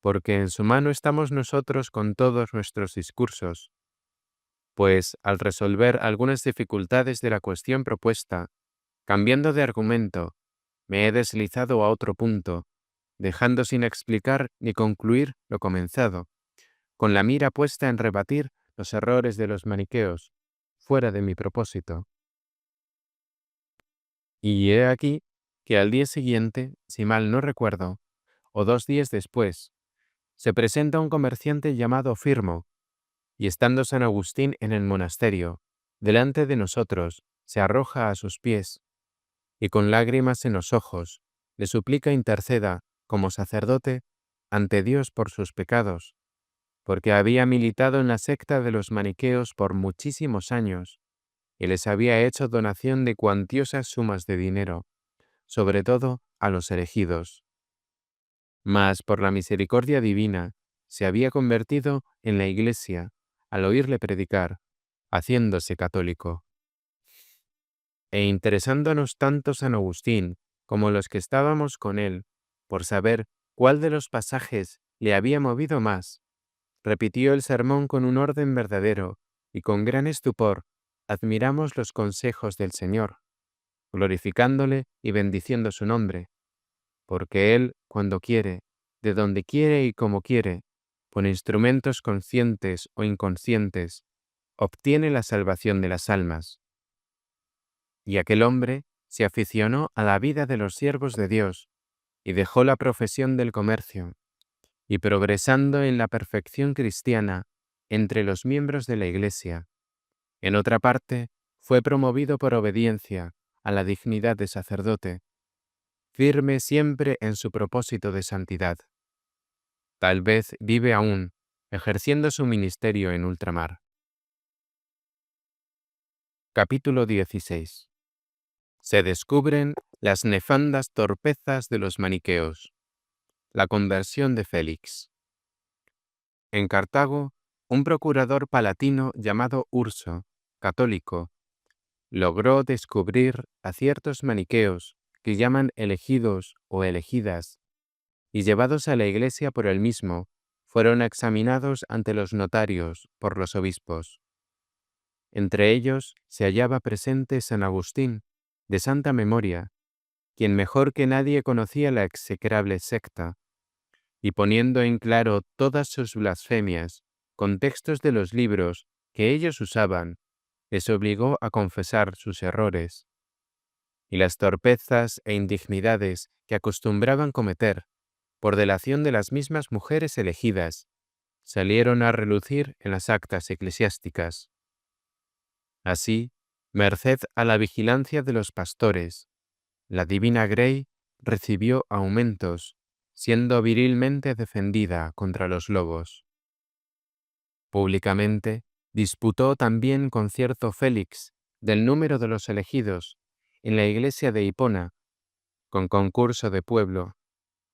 porque en su mano estamos nosotros con todos nuestros discursos, pues al resolver algunas dificultades de la cuestión propuesta, cambiando de argumento, me he deslizado a otro punto, dejando sin explicar ni concluir lo comenzado, con la mira puesta en rebatir los errores de los maniqueos, fuera de mi propósito. Y he aquí que al día siguiente, si mal no recuerdo, o 2 días después, se presenta un comerciante llamado Firmo, Y estando San Agustín en el monasterio, delante de nosotros, se arroja a sus pies, y con lágrimas en los ojos, le suplica interceda, como sacerdote, ante Dios por sus pecados, porque había militado en la secta de los maniqueos por muchísimos años, y les había hecho donación de cuantiosas sumas de dinero, sobre todo a los elegidos. Mas por la misericordia divina, se había convertido en la Iglesia al oírle predicar, haciéndose católico. E interesándonos tanto San Agustín como los que estábamos con él, por saber cuál de los pasajes le había movido más, repitió el sermón con un orden verdadero y con gran estupor admiramos los consejos del Señor, glorificándole y bendiciendo su nombre, porque Él, cuando quiere, de donde quiere y como quiere, con instrumentos conscientes o inconscientes, obtiene la salvación de las almas. Y aquel hombre se aficionó a la vida de los siervos de Dios y dejó la profesión del comercio, y progresando en la perfección cristiana entre los miembros de la Iglesia, en otra parte, fue promovido por obediencia a la dignidad de sacerdote, firme siempre en su propósito de santidad. Tal vez vive aún, ejerciendo su ministerio en ultramar. Capítulo 16. Se descubren las nefandas torpezas de los maniqueos. La conversión de Félix. En Cartago, un procurador palatino llamado Urso, católico, logró descubrir a ciertos maniqueos que llaman elegidos o elegidas, y llevados a la iglesia por él mismo, fueron examinados ante los notarios por los obispos. Entre ellos se hallaba presente San Agustín, de santa memoria, quien mejor que nadie conocía la execrable secta, y poniendo en claro todas sus blasfemias, con textos de los libros que ellos usaban, les obligó a confesar sus errores, y las torpezas e indignidades que acostumbraban cometer, por delación de las mismas mujeres elegidas, salieron a relucir en las actas eclesiásticas. Así, merced a la vigilancia de los pastores, la divina Grey recibió aumentos, siendo virilmente defendida contra los lobos. Públicamente, disputó también con cierto Félix, del número de los elegidos, en la iglesia de Hipona, con concurso de pueblo,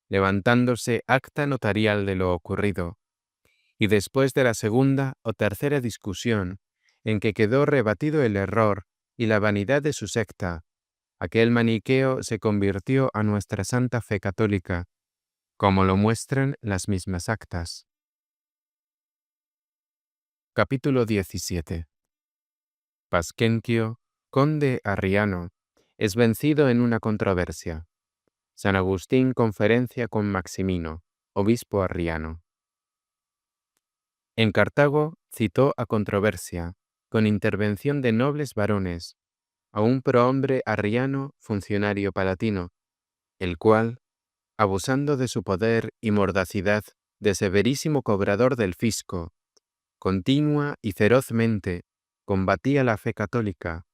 levantándose acta notarial de lo ocurrido, y después de la segunda o tercera discusión, en que quedó rebatido el error y la vanidad de su secta, aquel maniqueo se convirtió a nuestra santa fe católica, como lo muestran las mismas actas. Capítulo 17. Pasquencio, conde arriano, es vencido en una controversia. San Agustín conferencia con Maximino, obispo arriano. En Cartago citó a controversia, con intervención de nobles varones, a un prohombre arriano funcionario palatino, el cual, abusando de su poder y mordacidad de severísimo cobrador del fisco, continua y ferozmente combatía la fe católica,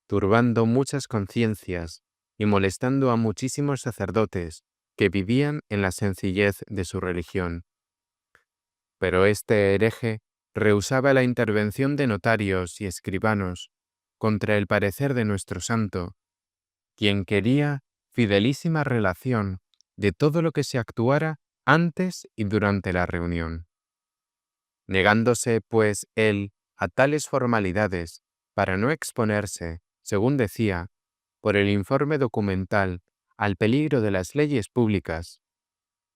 turbando muchas conciencias y molestando a muchísimos sacerdotes que vivían en la sencillez de su religión. Pero este hereje rehusaba la intervención de notarios y escribanos contra el parecer de nuestro santo, quien quería fidelísima relación de todo lo que se actuara antes y durante la reunión. Negándose, pues, él a tales formalidades para no exponerse, según decía, por el informe documental al peligro de las leyes públicas,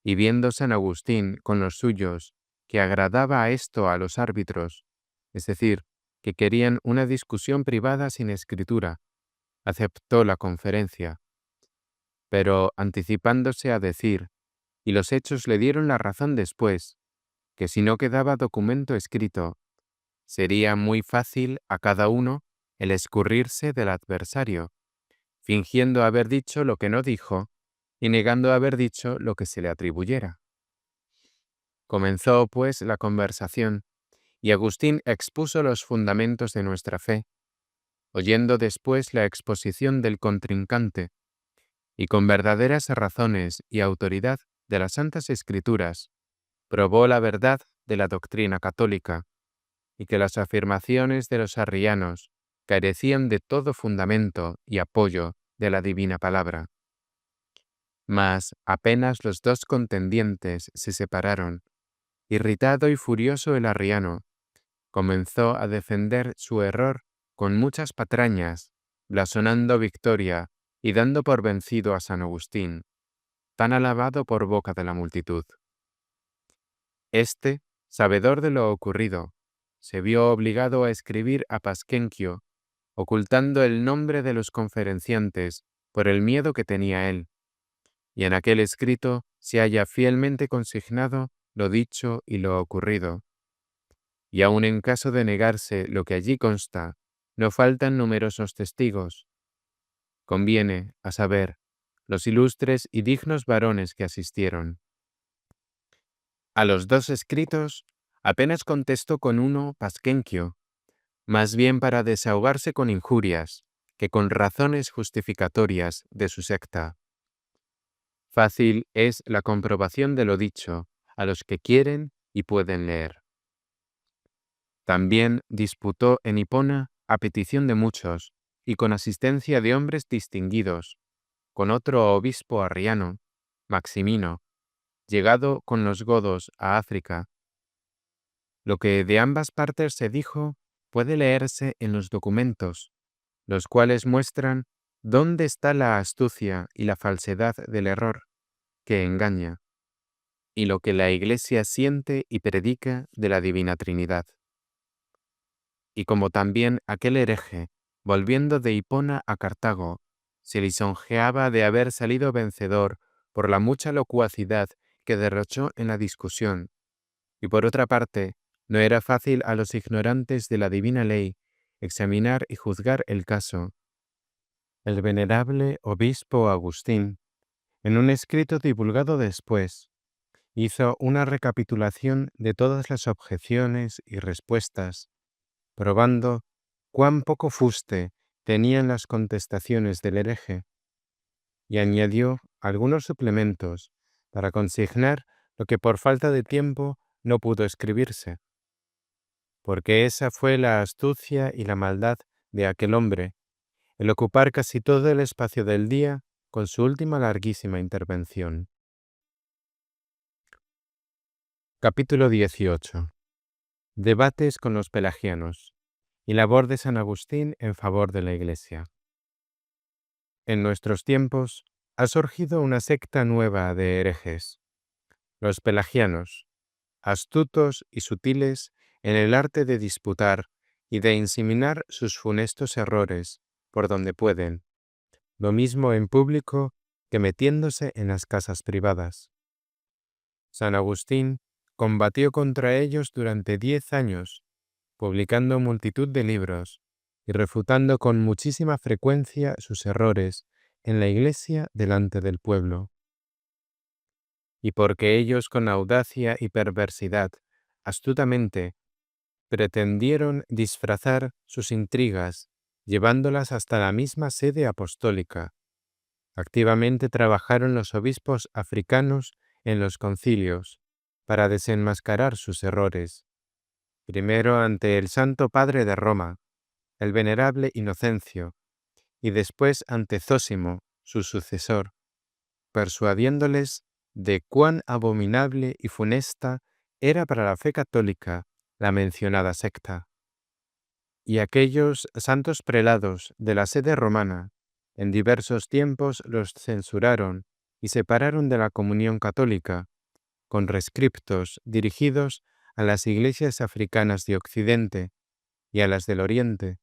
y viendo San Agustín con los suyos que agradaba a esto a los árbitros, es decir, que querían una discusión privada sin escritura, aceptó la conferencia, pero anticipándose a decir, y los hechos le dieron la razón después, que si no quedaba documento escrito, sería muy fácil a cada uno el escurrirse del adversario, fingiendo haber dicho lo que no dijo y negando haber dicho lo que se le atribuyera. Comenzó, pues, la conversación, y Agustín expuso los fundamentos de nuestra fe, oyendo después la exposición del contrincante, y con verdaderas razones y autoridad de las Santas Escrituras, probó la verdad de la doctrina católica, y que las afirmaciones de los arrianos carecían de todo fundamento y apoyo de la divina palabra. Mas apenas los dos contendientes se separaron, irritado y furioso el arriano comenzó a defender su error con muchas patrañas, blasonando victoria y dando por vencido a San Agustín, tan alabado por boca de la multitud. Este, sabedor de lo ocurrido, se vio obligado a escribir a Pasquenquio, ocultando el nombre de los conferenciantes por el miedo que tenía él, y en aquel escrito se halla fielmente consignado lo dicho y lo ocurrido. Y aun en caso de negarse lo que allí consta, no faltan numerosos testigos. Conviene, a saber, los ilustres y dignos varones que asistieron. A los dos escritos apenas contestó con uno Pasquenquio, más bien para desahogarse con injurias que con razones justificatorias de su secta. Fácil es la comprobación de lo dicho a los que quieren y pueden leer. También disputó en Hipona a petición de muchos y con asistencia de hombres distinguidos, con otro obispo arriano, Maximino, llegado con los godos a África. Lo que de ambas partes se dijo puede leerse en los documentos, los cuales muestran dónde está la astucia y la falsedad del error, que engaña, y lo que la Iglesia siente y predica de la Divina Trinidad. Y como también aquel hereje, volviendo de Hipona a Cartago, se lisonjeaba de haber salido vencedor por la mucha locuacidad que derrochó en la discusión, y por otra parte, no era fácil a los ignorantes de la divina ley examinar y juzgar el caso. El venerable obispo Agustín, en un escrito divulgado después, hizo una recapitulación de todas las objeciones y respuestas, probando cuán poco fuste tenían las contestaciones del hereje, y añadió algunos suplementos para consignar lo que por falta de tiempo no pudo escribirse, porque esa fue la astucia y la maldad de aquel hombre, el ocupar casi todo el espacio del día con su última larguísima intervención. Capítulo 18. Debates con los pelagianos y labor de San Agustín en favor de la Iglesia. En nuestros tiempos ha surgido una secta nueva de herejes, los pelagianos, astutos y sutiles en el arte de disputar y de inseminar sus funestos errores por donde pueden, lo mismo en público que metiéndose en las casas privadas. San Agustín combatió contra ellos durante 10 años, publicando multitud de libros y refutando con muchísima frecuencia sus errores en la Iglesia delante del pueblo. Y porque ellos con audacia y perversidad, astutamente, pretendieron disfrazar sus intrigas, llevándolas hasta la misma sede apostólica. Activamente trabajaron los obispos africanos en los concilios para desenmascarar sus errores, primero ante el Santo Padre de Roma, el venerable Inocencio, y después ante Zósimo, su sucesor, persuadiéndoles de cuán abominable y funesta era para la fe católica la mencionada secta. Y aquellos santos prelados de la sede romana, en diversos tiempos los censuraron y separaron de la comunión católica, con rescriptos dirigidos a las iglesias africanas de Occidente y a las del Oriente,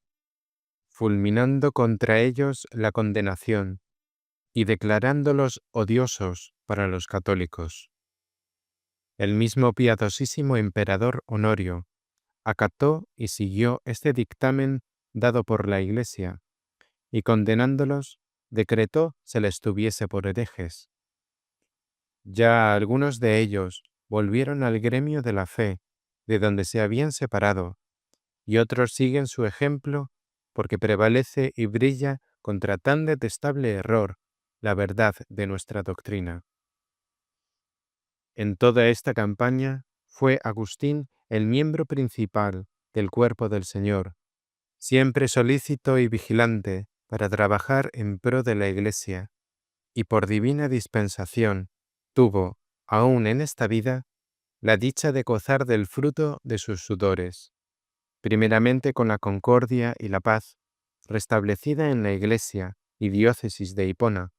fulminando contra ellos la condenación y declarándolos odiosos para los católicos. El mismo piadosísimo emperador Honorio acató y siguió este dictamen dado por la Iglesia, y condenándolos, decretó se les tuviese por herejes. Ya algunos de ellos volvieron al gremio de la fe de donde se habían separado, y otros siguen su ejemplo porque prevalece y brilla contra tan detestable error la verdad de nuestra doctrina. En toda esta campaña fue Agustín el miembro principal del cuerpo del Señor, siempre solícito y vigilante para trabajar en pro de la Iglesia, y por divina dispensación tuvo, aún en esta vida, la dicha de gozar del fruto de sus sudores, primeramente con la concordia y la paz, restablecida en la Iglesia y diócesis de Hipona,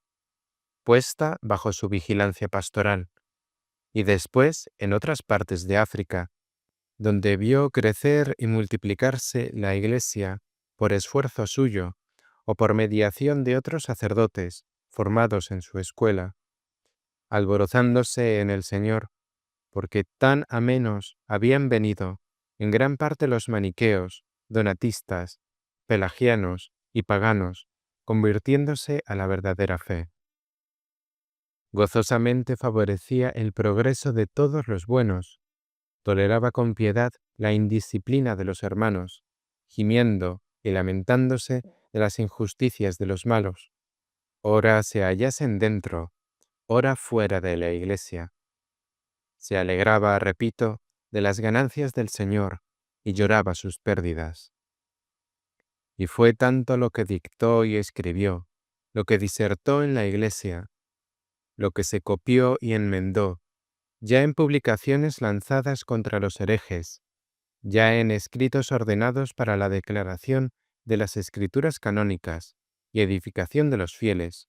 puesta bajo su vigilancia pastoral, y después en otras partes de África, donde vio crecer y multiplicarse la Iglesia por esfuerzo suyo o por mediación de otros sacerdotes formados en su escuela, alborozándose en el Señor, porque tan a menos habían venido en gran parte los maniqueos, donatistas, pelagianos y paganos, convirtiéndose a la verdadera fe. Gozosamente favorecía el progreso de todos los buenos, toleraba con piedad la indisciplina de los hermanos, gimiendo y lamentándose de las injusticias de los malos, ora se hallasen dentro, ora fuera de la Iglesia. Se alegraba, repito, de las ganancias del Señor y lloraba sus pérdidas. Y fue tanto lo que dictó y escribió, lo que disertó en la Iglesia, lo que se copió y enmendó, ya en publicaciones lanzadas contra los herejes, ya en escritos ordenados para la declaración de las escrituras canónicas y edificación de los fieles,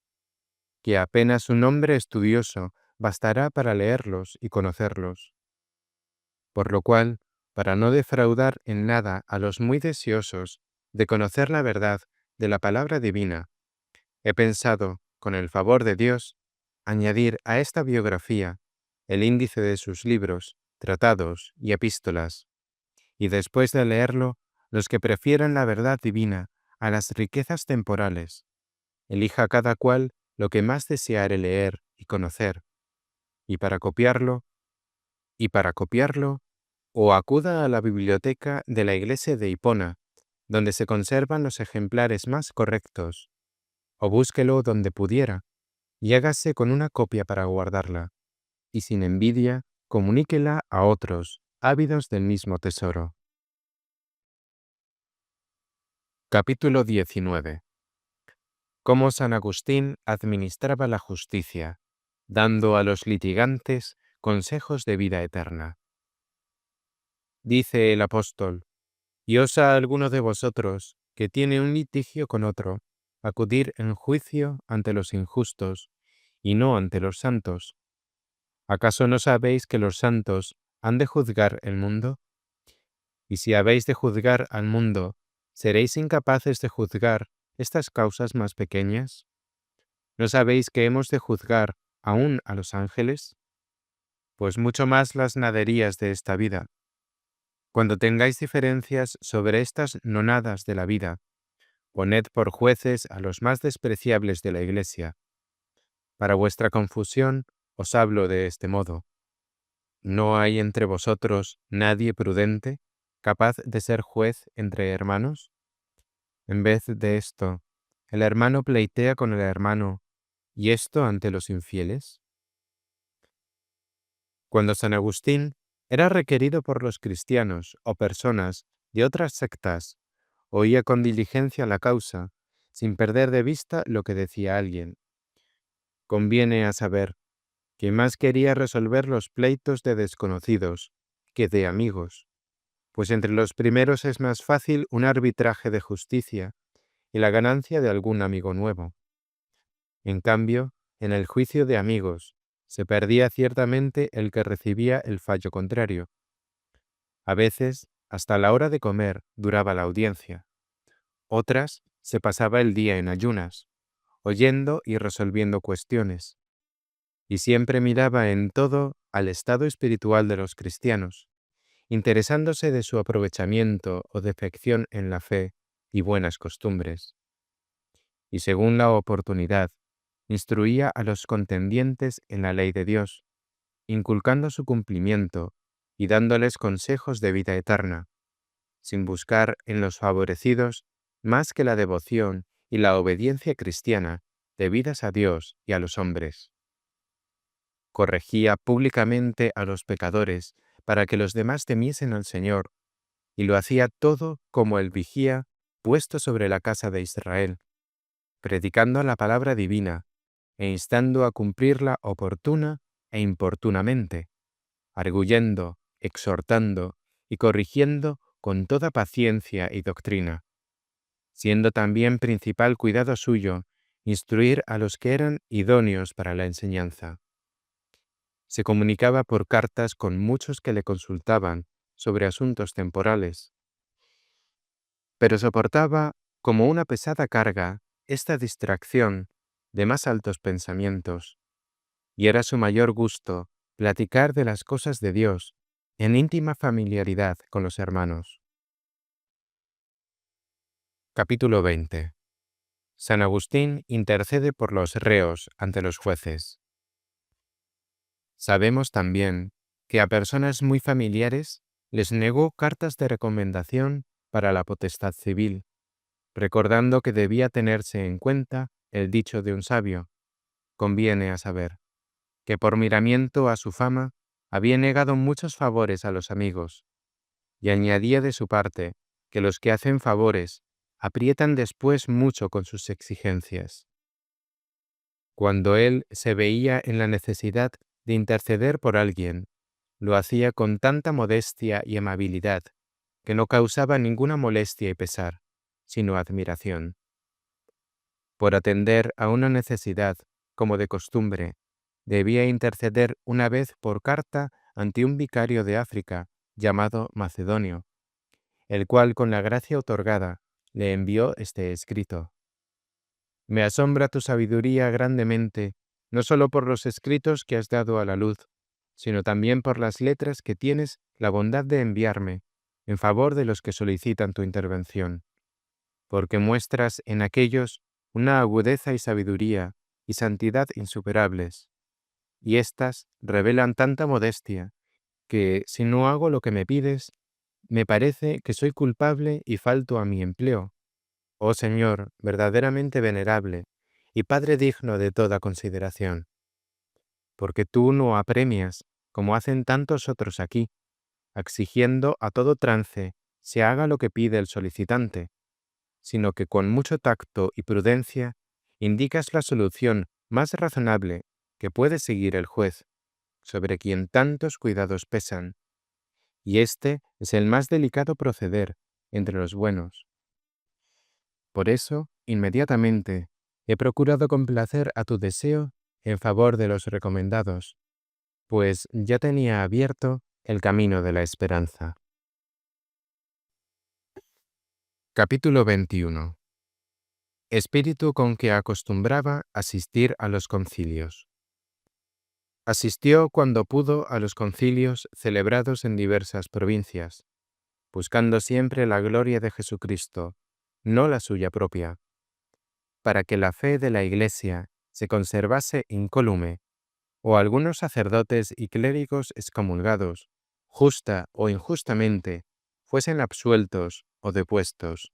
que apenas un hombre estudioso bastará para leerlos y conocerlos. Por lo cual, para no defraudar en nada a los muy deseosos de conocer la verdad de la palabra divina, he pensado, con el favor de Dios, añadir a esta biografía el índice de sus libros, tratados y epístolas, y después de leerlo, los que prefieran la verdad divina a las riquezas temporales, elija cada cual lo que más deseare leer y conocer, y para copiarlo, o acuda a la biblioteca de la iglesia de Hipona, donde se conservan los ejemplares más correctos, o búsquelo donde pudiera, y hágase con una copia para guardarla, y sin envidia, comuníquela a otros, ávidos del mismo tesoro. Capítulo 19. Cómo San Agustín administraba la justicia, dando a los litigantes consejos de vida eterna. Dice el apóstol: ¿Y osa alguno de vosotros, que tiene un litigio con otro, acudir en juicio ante los injustos, y no ante los santos? ¿Acaso no sabéis que los santos han de juzgar el mundo? Y si habéis de juzgar al mundo, ¿seréis incapaces de juzgar estas causas más pequeñas? ¿No sabéis que hemos de juzgar aún a los ángeles? Pues mucho más las naderías de esta vida. Cuando tengáis diferencias sobre estas nonadas de la vida, poned por jueces a los más despreciables de la Iglesia. Para vuestra confusión os hablo de este modo. ¿No hay entre vosotros nadie prudente, capaz de ser juez entre hermanos? En vez de esto, el hermano pleitea con el hermano, ¿y esto ante los infieles? Cuando San Agustín era requerido por los cristianos o personas de otras sectas, oía con diligencia la causa, sin perder de vista lo que decía alguien. Conviene a saber que más quería resolver los pleitos de desconocidos que de amigos, pues entre los primeros es más fácil un arbitraje de justicia y la ganancia de algún amigo nuevo. En cambio, en el juicio de amigos, se perdía ciertamente el que recibía el fallo contrario. A veces, hasta la hora de comer duraba la audiencia. Otras, se pasaba el día en ayunas, oyendo y resolviendo cuestiones. Y siempre miraba en todo al estado espiritual de los cristianos, interesándose de su aprovechamiento o defección en la fe y buenas costumbres. Y según la oportunidad, instruía a los contendientes en la ley de Dios, inculcando su cumplimiento y dándoles consejos de vida eterna, sin buscar en los favorecidos más que la devoción y la obediencia cristiana debidas a Dios y a los hombres. Corregía públicamente a los pecadores para que los demás temiesen al Señor, y lo hacía todo como el vigía puesto sobre la casa de Israel, predicando la palabra divina e instando a cumplirla oportuna e importunamente, arguyendo, exhortando y corrigiendo con toda paciencia y doctrina, siendo también principal cuidado suyo instruir a los que eran idóneos para la enseñanza. Se comunicaba por cartas con muchos que le consultaban sobre asuntos temporales, pero soportaba como una pesada carga esta distracción de más altos pensamientos, y era su mayor gusto platicar de las cosas de Dios en íntima familiaridad con los hermanos. Capítulo 20. San Agustín intercede por los reos ante los jueces. Sabemos también que a personas muy familiares les negó cartas de recomendación para la potestad civil, recordando que debía tenerse en cuenta el dicho de un sabio: conviene a saber, que por miramiento a su fama había negado muchos favores a los amigos, y añadía de su parte que los que hacen favores aprietan después mucho con sus exigencias. Cuando él se veía en la necesidad de interceder por alguien, lo hacía con tanta modestia y amabilidad que no causaba ninguna molestia y pesar, sino admiración. Por atender a una necesidad, como de costumbre, debía interceder una vez por carta ante un vicario de África llamado Macedonio, el cual con la gracia otorgada le envió este escrito: Me asombra tu sabiduría grandemente, no solo por los escritos que has dado a la luz, sino también por las letras que tienes la bondad de enviarme en favor de los que solicitan tu intervención, porque muestras en aquellos una agudeza y sabiduría y santidad insuperables, y éstas revelan tanta modestia que, si no hago lo que me pides, me parece que soy culpable y falto a mi empleo, oh Señor, verdaderamente venerable y Padre digno de toda consideración, porque tú no apremias, como hacen tantos otros aquí, exigiendo a todo trance se haga lo que pide el solicitante, sino que con mucho tacto y prudencia indicas la solución más razonable que puede seguir el juez, sobre quien tantos cuidados pesan, y este es el más delicado proceder entre los buenos. Por eso, inmediatamente, he procurado complacer a tu deseo en favor de los recomendados, pues ya tenía abierto el camino de la esperanza. Capítulo 21. Espíritu con que acostumbraba asistir a los concilios. Asistió cuando pudo a los concilios celebrados en diversas provincias, buscando siempre la gloria de Jesucristo, no la suya propia, para que la fe de la Iglesia se conservase incólume, o algunos sacerdotes y clérigos excomulgados, justa o injustamente, fuesen absueltos o depuestos.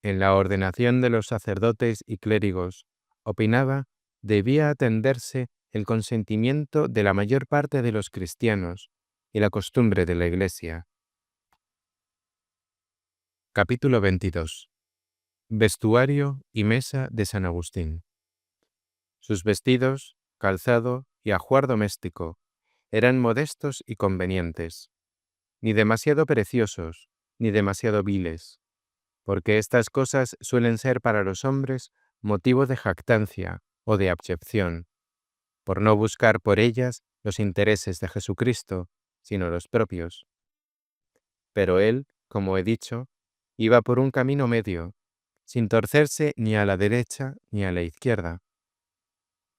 En la ordenación de los sacerdotes y clérigos, opinaba, debía atenderse el consentimiento de la mayor parte de los cristianos y la costumbre de la Iglesia. Capítulo 22. Vestuario y mesa de San Agustín. Sus vestidos, calzado y ajuar doméstico eran modestos y convenientes, ni demasiado preciosos, ni demasiado viles, porque estas cosas suelen ser para los hombres motivo de jactancia o de abyección, por no buscar por ellas los intereses de Jesucristo, sino los propios. Pero él, como he dicho, iba por un camino medio, sin torcerse ni a la derecha ni a la izquierda.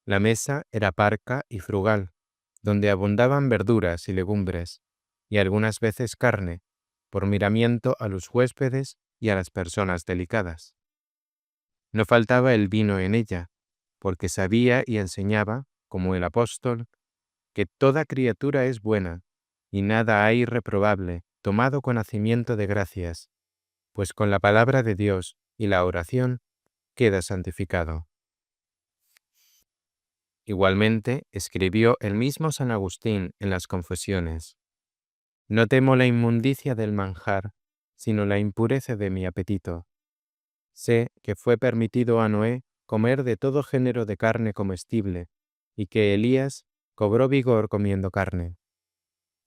La mesa era parca y frugal, donde abundaban verduras y legumbres, y algunas veces carne, por miramiento a los huéspedes y a las personas delicadas. No faltaba el vino en ella, porque sabía y enseñaba, como el apóstol, que toda criatura es buena, y nada hay reprobable, tomado con hacimiento de gracias, pues con la palabra de Dios y la oración queda santificado. Igualmente, escribió el mismo San Agustín en las Confesiones: No temo la inmundicia del manjar, sino la impureza de mi apetito. Sé que fue permitido a Noé comer de todo género de carne comestible, y que Elías cobró vigor comiendo carne.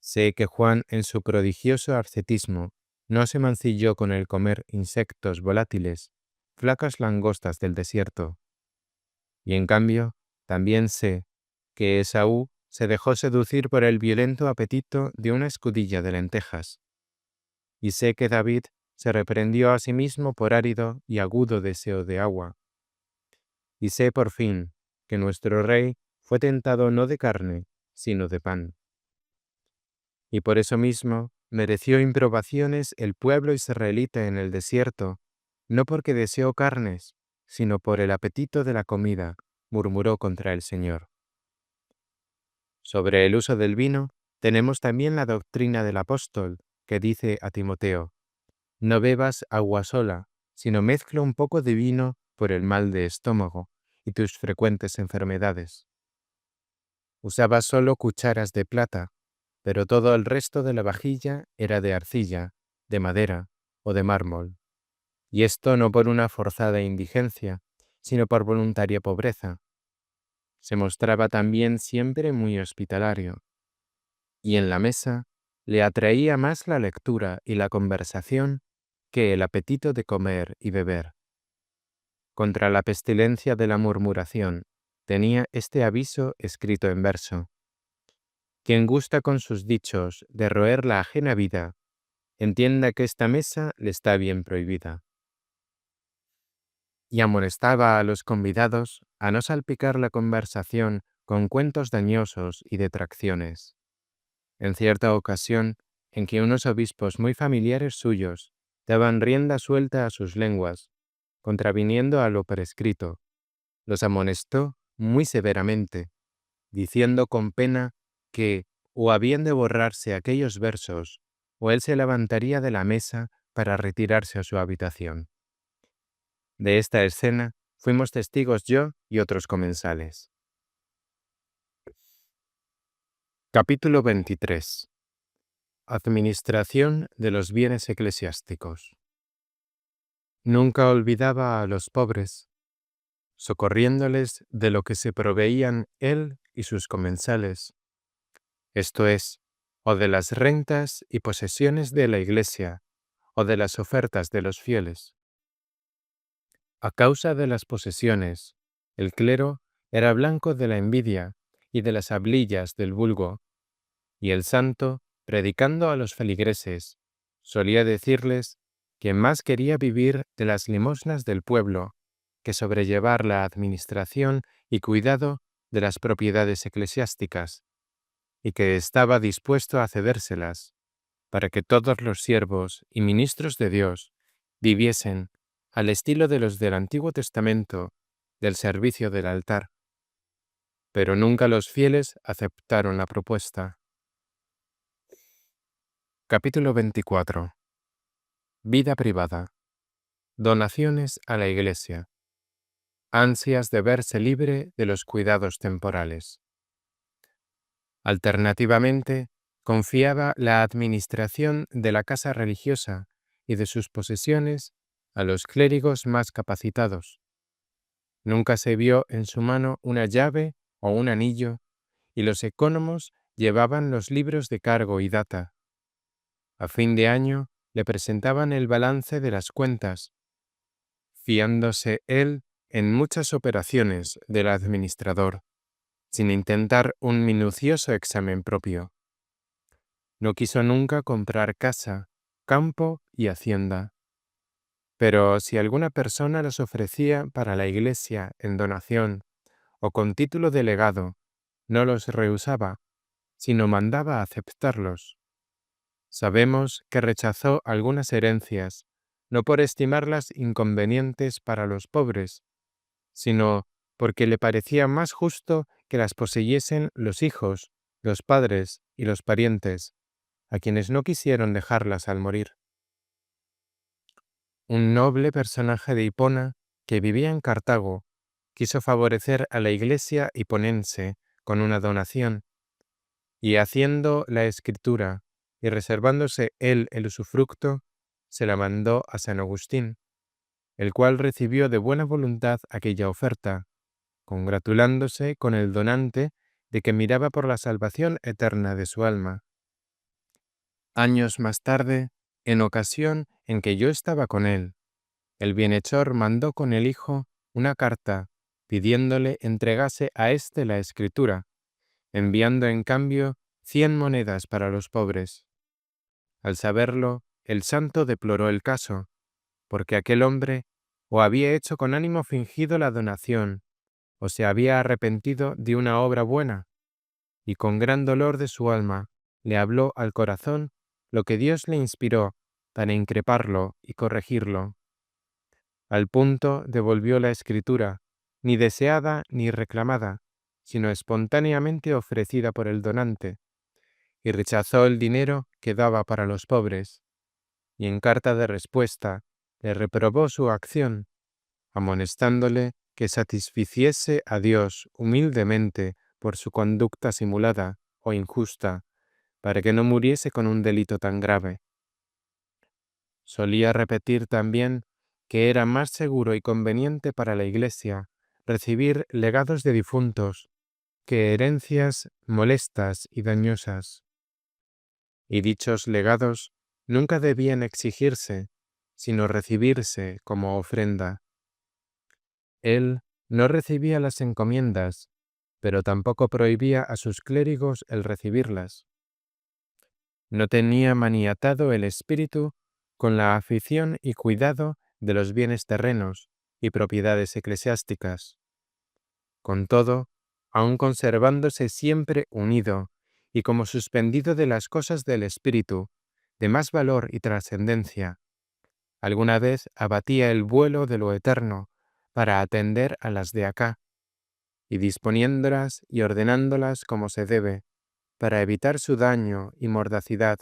Sé que Juan, en su prodigioso ascetismo, no se mancilló con el comer insectos volátiles, flacas langostas del desierto. Y en cambio, también sé que Esaú se dejó seducir por el violento apetito de una escudilla de lentejas. Y sé que David se reprendió a sí mismo por árido y agudo deseo de agua. Y sé por fin que nuestro Rey fue tentado no de carne, sino de pan. Y por eso mismo mereció improbaciones el pueblo israelita en el desierto, no porque deseó carnes, sino por el apetito de la comida, murmuró contra el Señor. Sobre el uso del vino, tenemos también la doctrina del apóstol, que dice a Timoteo: No bebas agua sola, sino mezcla un poco de vino por el mal de estómago y tus frecuentes enfermedades. Usaba solo cucharas de plata, pero todo el resto de la vajilla era de arcilla, de madera o de mármol. Y esto no por una forzada indigencia, sino por voluntaria pobreza. Se mostraba también siempre muy hospitalario, y en la mesa le atraía más la lectura y la conversación que el apetito de comer y beber. Contra la pestilencia de la murmuración, tenía este aviso escrito en verso: Quien gusta con sus dichos de roer la ajena vida, entienda que esta mesa le está bien prohibida. Y amonestaba a los convidados a no salpicar la conversación con cuentos dañosos y detracciones. En cierta ocasión, en que unos obispos muy familiares suyos daban rienda suelta a sus lenguas, contraviniendo a lo prescrito, los amonestó muy severamente, diciendo con pena que o habían de borrarse aquellos versos, o él se levantaría de la mesa para retirarse a su habitación. De esta escena fuimos testigos yo y otros comensales. Capítulo 23. Administración de los bienes eclesiásticos. Nunca olvidaba a los pobres, socorriéndoles de lo que se proveían él y sus comensales, esto es, o de las rentas y posesiones de la Iglesia, o de las ofertas de los fieles. A causa de las posesiones, el clero era blanco de la envidia y de las hablillas del vulgo, y el santo, predicando a los feligreses, solía decirles que más quería vivir de las limosnas del pueblo que sobrellevar la administración y cuidado de las propiedades eclesiásticas, y que estaba dispuesto a cedérselas, para que todos los siervos y ministros de Dios viviesen al estilo de los del Antiguo Testamento, del servicio del altar. Pero nunca los fieles aceptaron la propuesta. Capítulo 24. Vida privada. Donaciones a la Iglesia. Ansias de verse libre de los cuidados temporales. Alternativamente, confiaba la administración de la casa religiosa y de sus posesiones a los clérigos más capacitados. Nunca se vio en su mano una llave o un anillo, y los ecónomos llevaban los libros de cargo y data. A fin de año le presentaban el balance de las cuentas, fiándose él en muchas operaciones del administrador, sin intentar un minucioso examen propio. No quiso nunca comprar casa, campo y hacienda. Pero si alguna persona los ofrecía para la Iglesia en donación o con título de legado, no los rehusaba, sino mandaba aceptarlos. Sabemos que rechazó algunas herencias, no por estimarlas inconvenientes para los pobres, sino porque le parecía más justo que las poseyesen los hijos, los padres y los parientes, a quienes no quisieron dejarlas al morir. Un noble personaje de Hipona, que vivía en Cartago, quiso favorecer a la iglesia hiponense con una donación, y haciendo la escritura y reservándose él el usufructo, se la mandó a San Agustín, el cual recibió de buena voluntad aquella oferta, congratulándose con el donante de que miraba por la salvación eterna de su alma. Años más tarde, en ocasión en que yo estaba con él, el bienhechor mandó con el hijo una carta pidiéndole entregase a éste la escritura, enviando en cambio 100 monedas para los pobres. Al saberlo, el santo deploró el caso, porque aquel hombre o había hecho con ánimo fingido la donación, o se había arrepentido de una obra buena, y con gran dolor de su alma le habló al corazón lo que Dios le inspiró para increparlo y corregirlo. Al punto devolvió la escritura, ni deseada ni reclamada, sino espontáneamente ofrecida por el donante, y rechazó el dinero que daba para los pobres, y en carta de respuesta le reprobó su acción, amonestándole que satisficiese a Dios humildemente por su conducta simulada o injusta, para que no muriese con un delito tan grave. Solía repetir también que era más seguro y conveniente para la Iglesia recibir legados de difuntos que herencias molestas y dañosas. Y dichos legados nunca debían exigirse, sino recibirse como ofrenda. Él no recibía las encomiendas, pero tampoco prohibía a sus clérigos el recibirlas. No tenía maniatado el espíritu con la afición y cuidado de los bienes terrenos y propiedades eclesiásticas. Con todo, aun conservándose siempre unido y como suspendido de las cosas del espíritu, de más valor y trascendencia, alguna vez abatía el vuelo de lo eterno para atender a las de acá, y disponiéndolas y ordenándolas como se debe, para evitar su daño y mordacidad,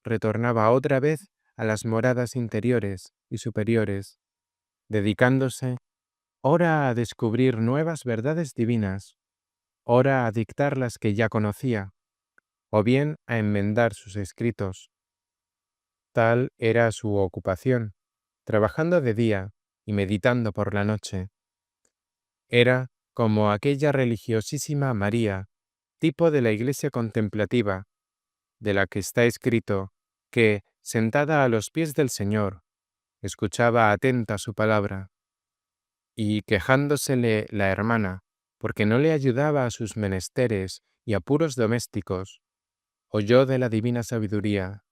retornaba otra vez a las moradas interiores y superiores, dedicándose ora a descubrir nuevas verdades divinas, ora a dictar las que ya conocía, o bien a enmendar sus escritos. Tal era su ocupación, trabajando de día y meditando por la noche. Era como aquella religiosísima María, tipo de la Iglesia contemplativa, de la que está escrito que, sentada a los pies del Señor, escuchaba atenta su palabra, y quejándosele la hermana, porque no le ayudaba a sus menesteres y apuros domésticos, oyó de la divina sabiduría: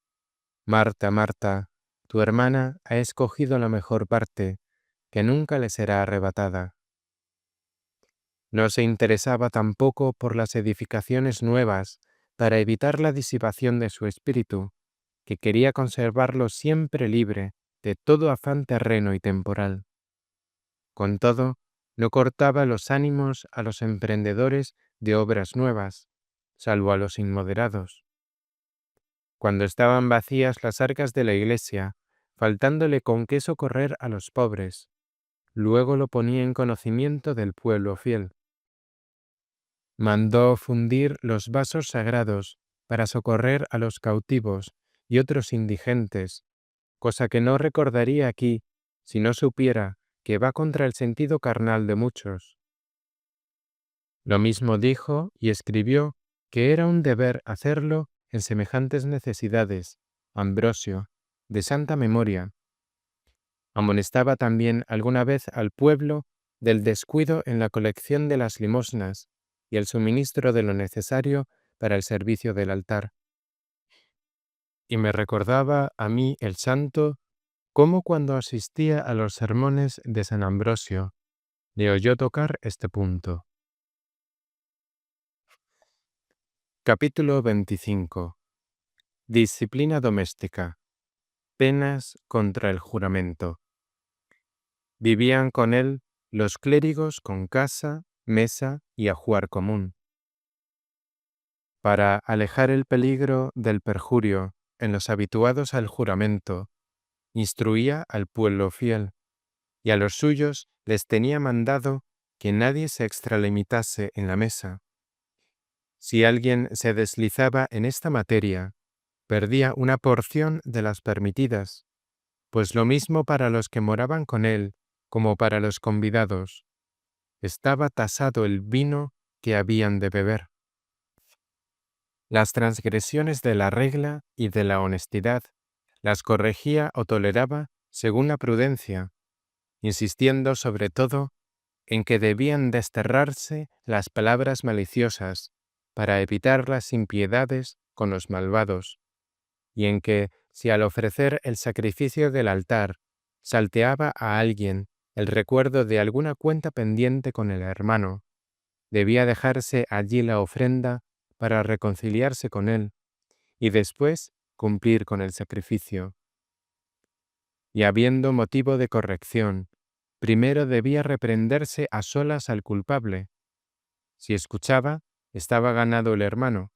Marta, Marta, tu hermana ha escogido la mejor parte, que nunca le será arrebatada. No se interesaba tampoco por las edificaciones nuevas para evitar la disipación de su espíritu, que quería conservarlo siempre libre de todo afán terreno y temporal. Con todo, no cortaba los ánimos a los emprendedores de obras nuevas, salvo a los inmoderados. Cuando estaban vacías las arcas de la iglesia, faltándole con qué socorrer a los pobres, luego lo ponía en conocimiento del pueblo fiel. Mandó fundir los vasos sagrados para socorrer a los cautivos y otros indigentes, cosa que no recordaría aquí si no supiera que va contra el sentido carnal de muchos. Lo mismo dijo y escribió que era un deber hacerlo en semejantes necesidades, Ambrosio, de santa memoria. Amonestaba también alguna vez al pueblo del descuido en la colección de las limosnas y el suministro de lo necesario para el servicio del altar. Y me recordaba a mí el santo cómo cuando asistía a los sermones de San Ambrosio le oyó tocar este punto. Capítulo 25. Disciplina doméstica. Penas contra el juramento. Vivían con él los clérigos con casa, mesa y ajuar común. para alejar el peligro del perjurio en los habituados al juramento, instruía al pueblo fiel, y a los suyos les tenía mandado que nadie se extralimitase en la mesa. Si alguien se deslizaba en esta materia, perdía una porción de las permitidas, pues lo mismo para los que moraban con él como para los convidados. Estaba tasado el vino que habían de beber. Las transgresiones de la regla y de la honestidad las corregía o toleraba según la prudencia, insistiendo sobre todo en que debían desterrarse las palabras maliciosas para evitar las impiedades con los malvados, y en que, si al ofrecer el sacrificio del altar salteaba a alguien el recuerdo de alguna cuenta pendiente con el hermano, debía dejarse allí la ofrenda para reconciliarse con él y después cumplir con el sacrificio. Y habiendo motivo de corrección, primero debía reprenderse a solas al culpable. Si escuchaba, estaba ganado el hermano.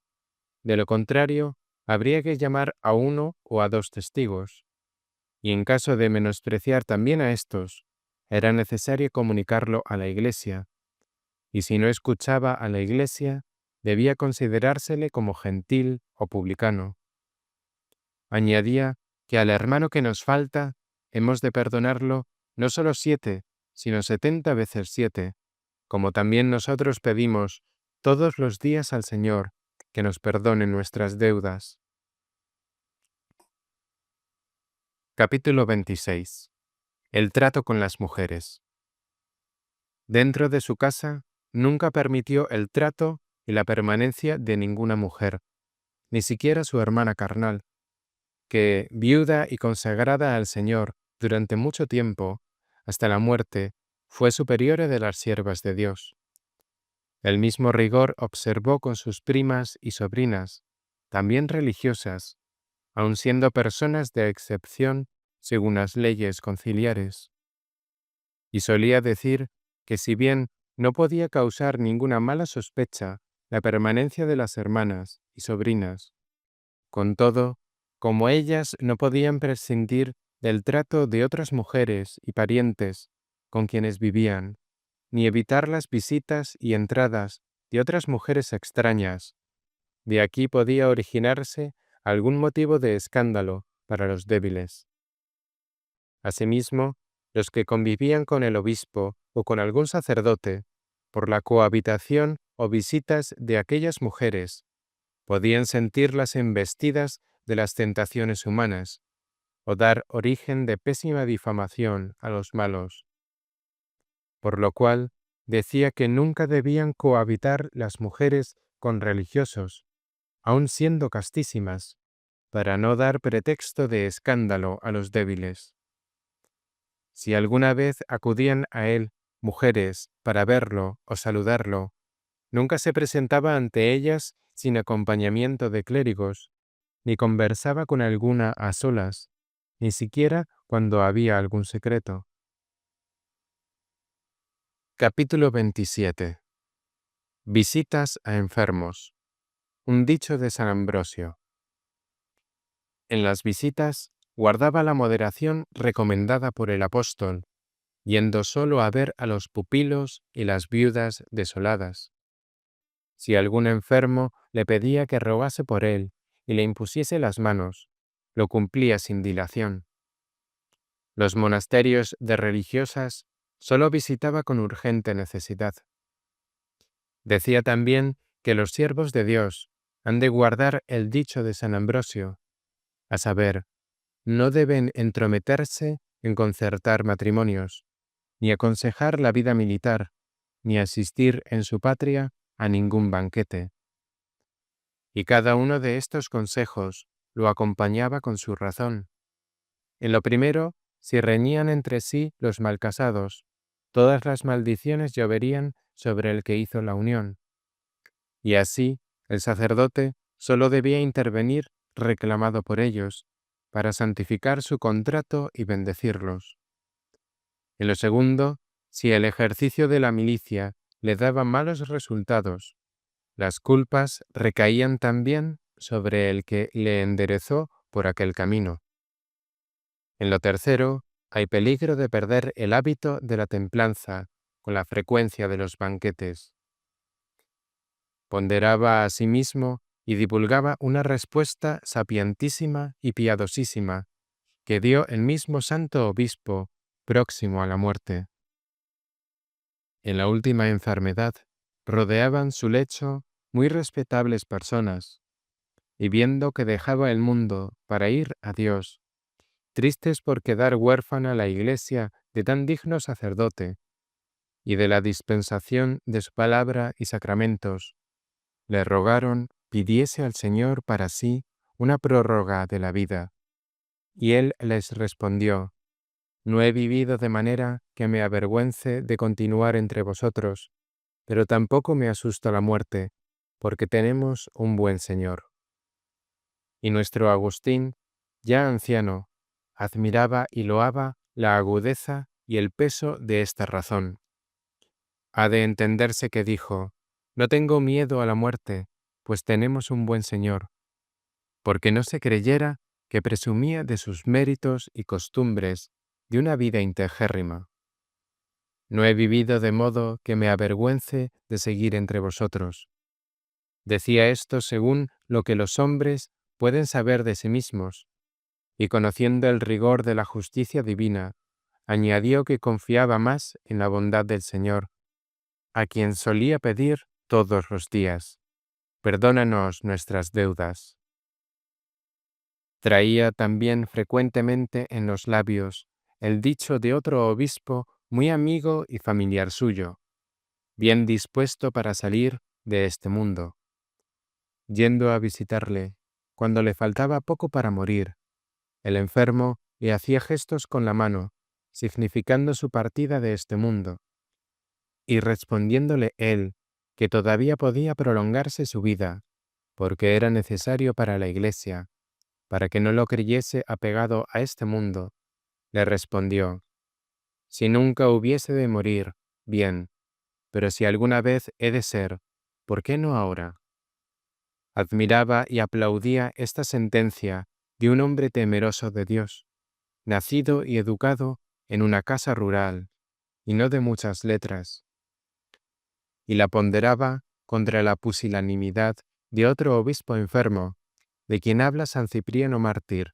De lo contrario, habría que llamar a uno o a dos testigos. Y en caso de menospreciar también a estos, era necesario comunicarlo a la Iglesia. Y si no escuchaba a la Iglesia, debía considerársele como gentil o publicano. Añadía que al hermano que nos falta hemos de perdonarlo no solo 7, sino 70 veces 7, como también nosotros pedimos todos los días al Señor que nos perdone nuestras deudas. Capítulo 26. El trato con las mujeres. Dentro de su casa nunca permitió el trato y la permanencia de ninguna mujer, ni siquiera su hermana carnal, que, viuda y consagrada al Señor durante mucho tiempo, hasta la muerte, fue superiora de las siervas de Dios. El mismo rigor observó con sus primas y sobrinas, también religiosas, aun siendo personas de excepción según las leyes conciliares. Y solía decir que si bien no podía causar ninguna mala sospecha la permanencia de las hermanas y sobrinas, con todo, como ellas no podían prescindir del trato de otras mujeres y parientes con quienes vivían, ni evitar las visitas y entradas de otras mujeres extrañas, de aquí podía originarse algún motivo de escándalo para los débiles. Asimismo, los que convivían con el obispo o con algún sacerdote, por la cohabitación o visitas de aquellas mujeres, podían sentirlas embestidas de las tentaciones humanas, o dar origen de pésima difamación a los malos. Por lo cual, decía que nunca debían cohabitar las mujeres con religiosos, aun siendo castísimas, para no dar pretexto de escándalo a los débiles. Si alguna vez acudían a él mujeres para verlo o saludarlo, nunca se presentaba ante ellas sin acompañamiento de clérigos, ni conversaba con alguna a solas, ni siquiera cuando había algún secreto. Capítulo 27. Visitas a enfermos. Un dicho de San Ambrosio. En las visitas guardaba la moderación recomendada por el apóstol, yendo solo a ver a los pupilos y las viudas desoladas. Si algún enfermo le pedía que rogase por él y le impusiese las manos, lo cumplía sin dilación. Los monasterios de religiosas solo visitaba con urgente necesidad. Decía también que los siervos de Dios han de guardar el dicho de San Ambrosio, a saber, no deben entrometerse en concertar matrimonios, ni aconsejar la vida militar, ni asistir en su patria a ningún banquete. Y cada uno de estos consejos lo acompañaba con su razón. En lo primero, si reñían entre sí los malcasados, todas las maldiciones lloverían sobre el que hizo la unión. Y así, el sacerdote solo debía intervenir reclamado por ellos, para santificar su contrato y bendecirlos. En lo segundo, si el ejercicio de la milicia le daba malos resultados, Las culpas recaían también sobre el que le enderezó por aquel camino. En lo tercero, hay peligro de perder el hábito de la templanza con la frecuencia de los banquetes. Ponderaba a sí mismo y divulgaba una respuesta sapientísima y piadosísima que dio el mismo santo obispo próximo a la muerte. En la última enfermedad, rodeaban su lecho muy respetables personas, y viendo que dejaba el mundo para ir a Dios, tristes por quedar huérfana la Iglesia de tan digno sacerdote y de la dispensación de su palabra y sacramentos, le rogaron pidiese al Señor para sí una prórroga de la vida. Y él les respondió: No he vivido de manera que me avergüence de continuar entre vosotros, pero tampoco me asusta la muerte, porque tenemos un buen Señor. Y nuestro Agustín, ya anciano, admiraba y loaba la agudeza y el peso de esta razón. Ha de entenderse que dijo: No tengo miedo a la muerte, pues tenemos un buen Señor, porque no se creyera que presumía de sus méritos y costumbres de una vida integérrima. No he vivido de modo que me avergüence de seguir entre vosotros. Decía esto según lo que los hombres pueden saber de sí mismos, y conociendo el rigor de la justicia divina, añadió que confiaba más en la bondad del Señor, a quien solía pedir todos los días: Perdónanos nuestras deudas. Traía también frecuentemente en los labios el dicho de otro obispo muy amigo y familiar suyo, bien dispuesto para salir de este mundo. Yendo a visitarle, cuando le faltaba poco para morir, el enfermo le hacía gestos con la mano, significando su partida de este mundo, y respondiéndole él que todavía podía prolongarse su vida, porque era necesario para la Iglesia, para que no lo creyese apegado a este mundo, le respondió: Si nunca hubiese de morir, bien, pero si alguna vez he de ser, ¿por qué no ahora? Admiraba y aplaudía esta sentencia de un hombre temeroso de Dios, nacido y educado en una casa rural, y no de muchas letras, y la ponderaba contra la pusilanimidad de otro obispo enfermo, de quien habla San Cipriano mártir,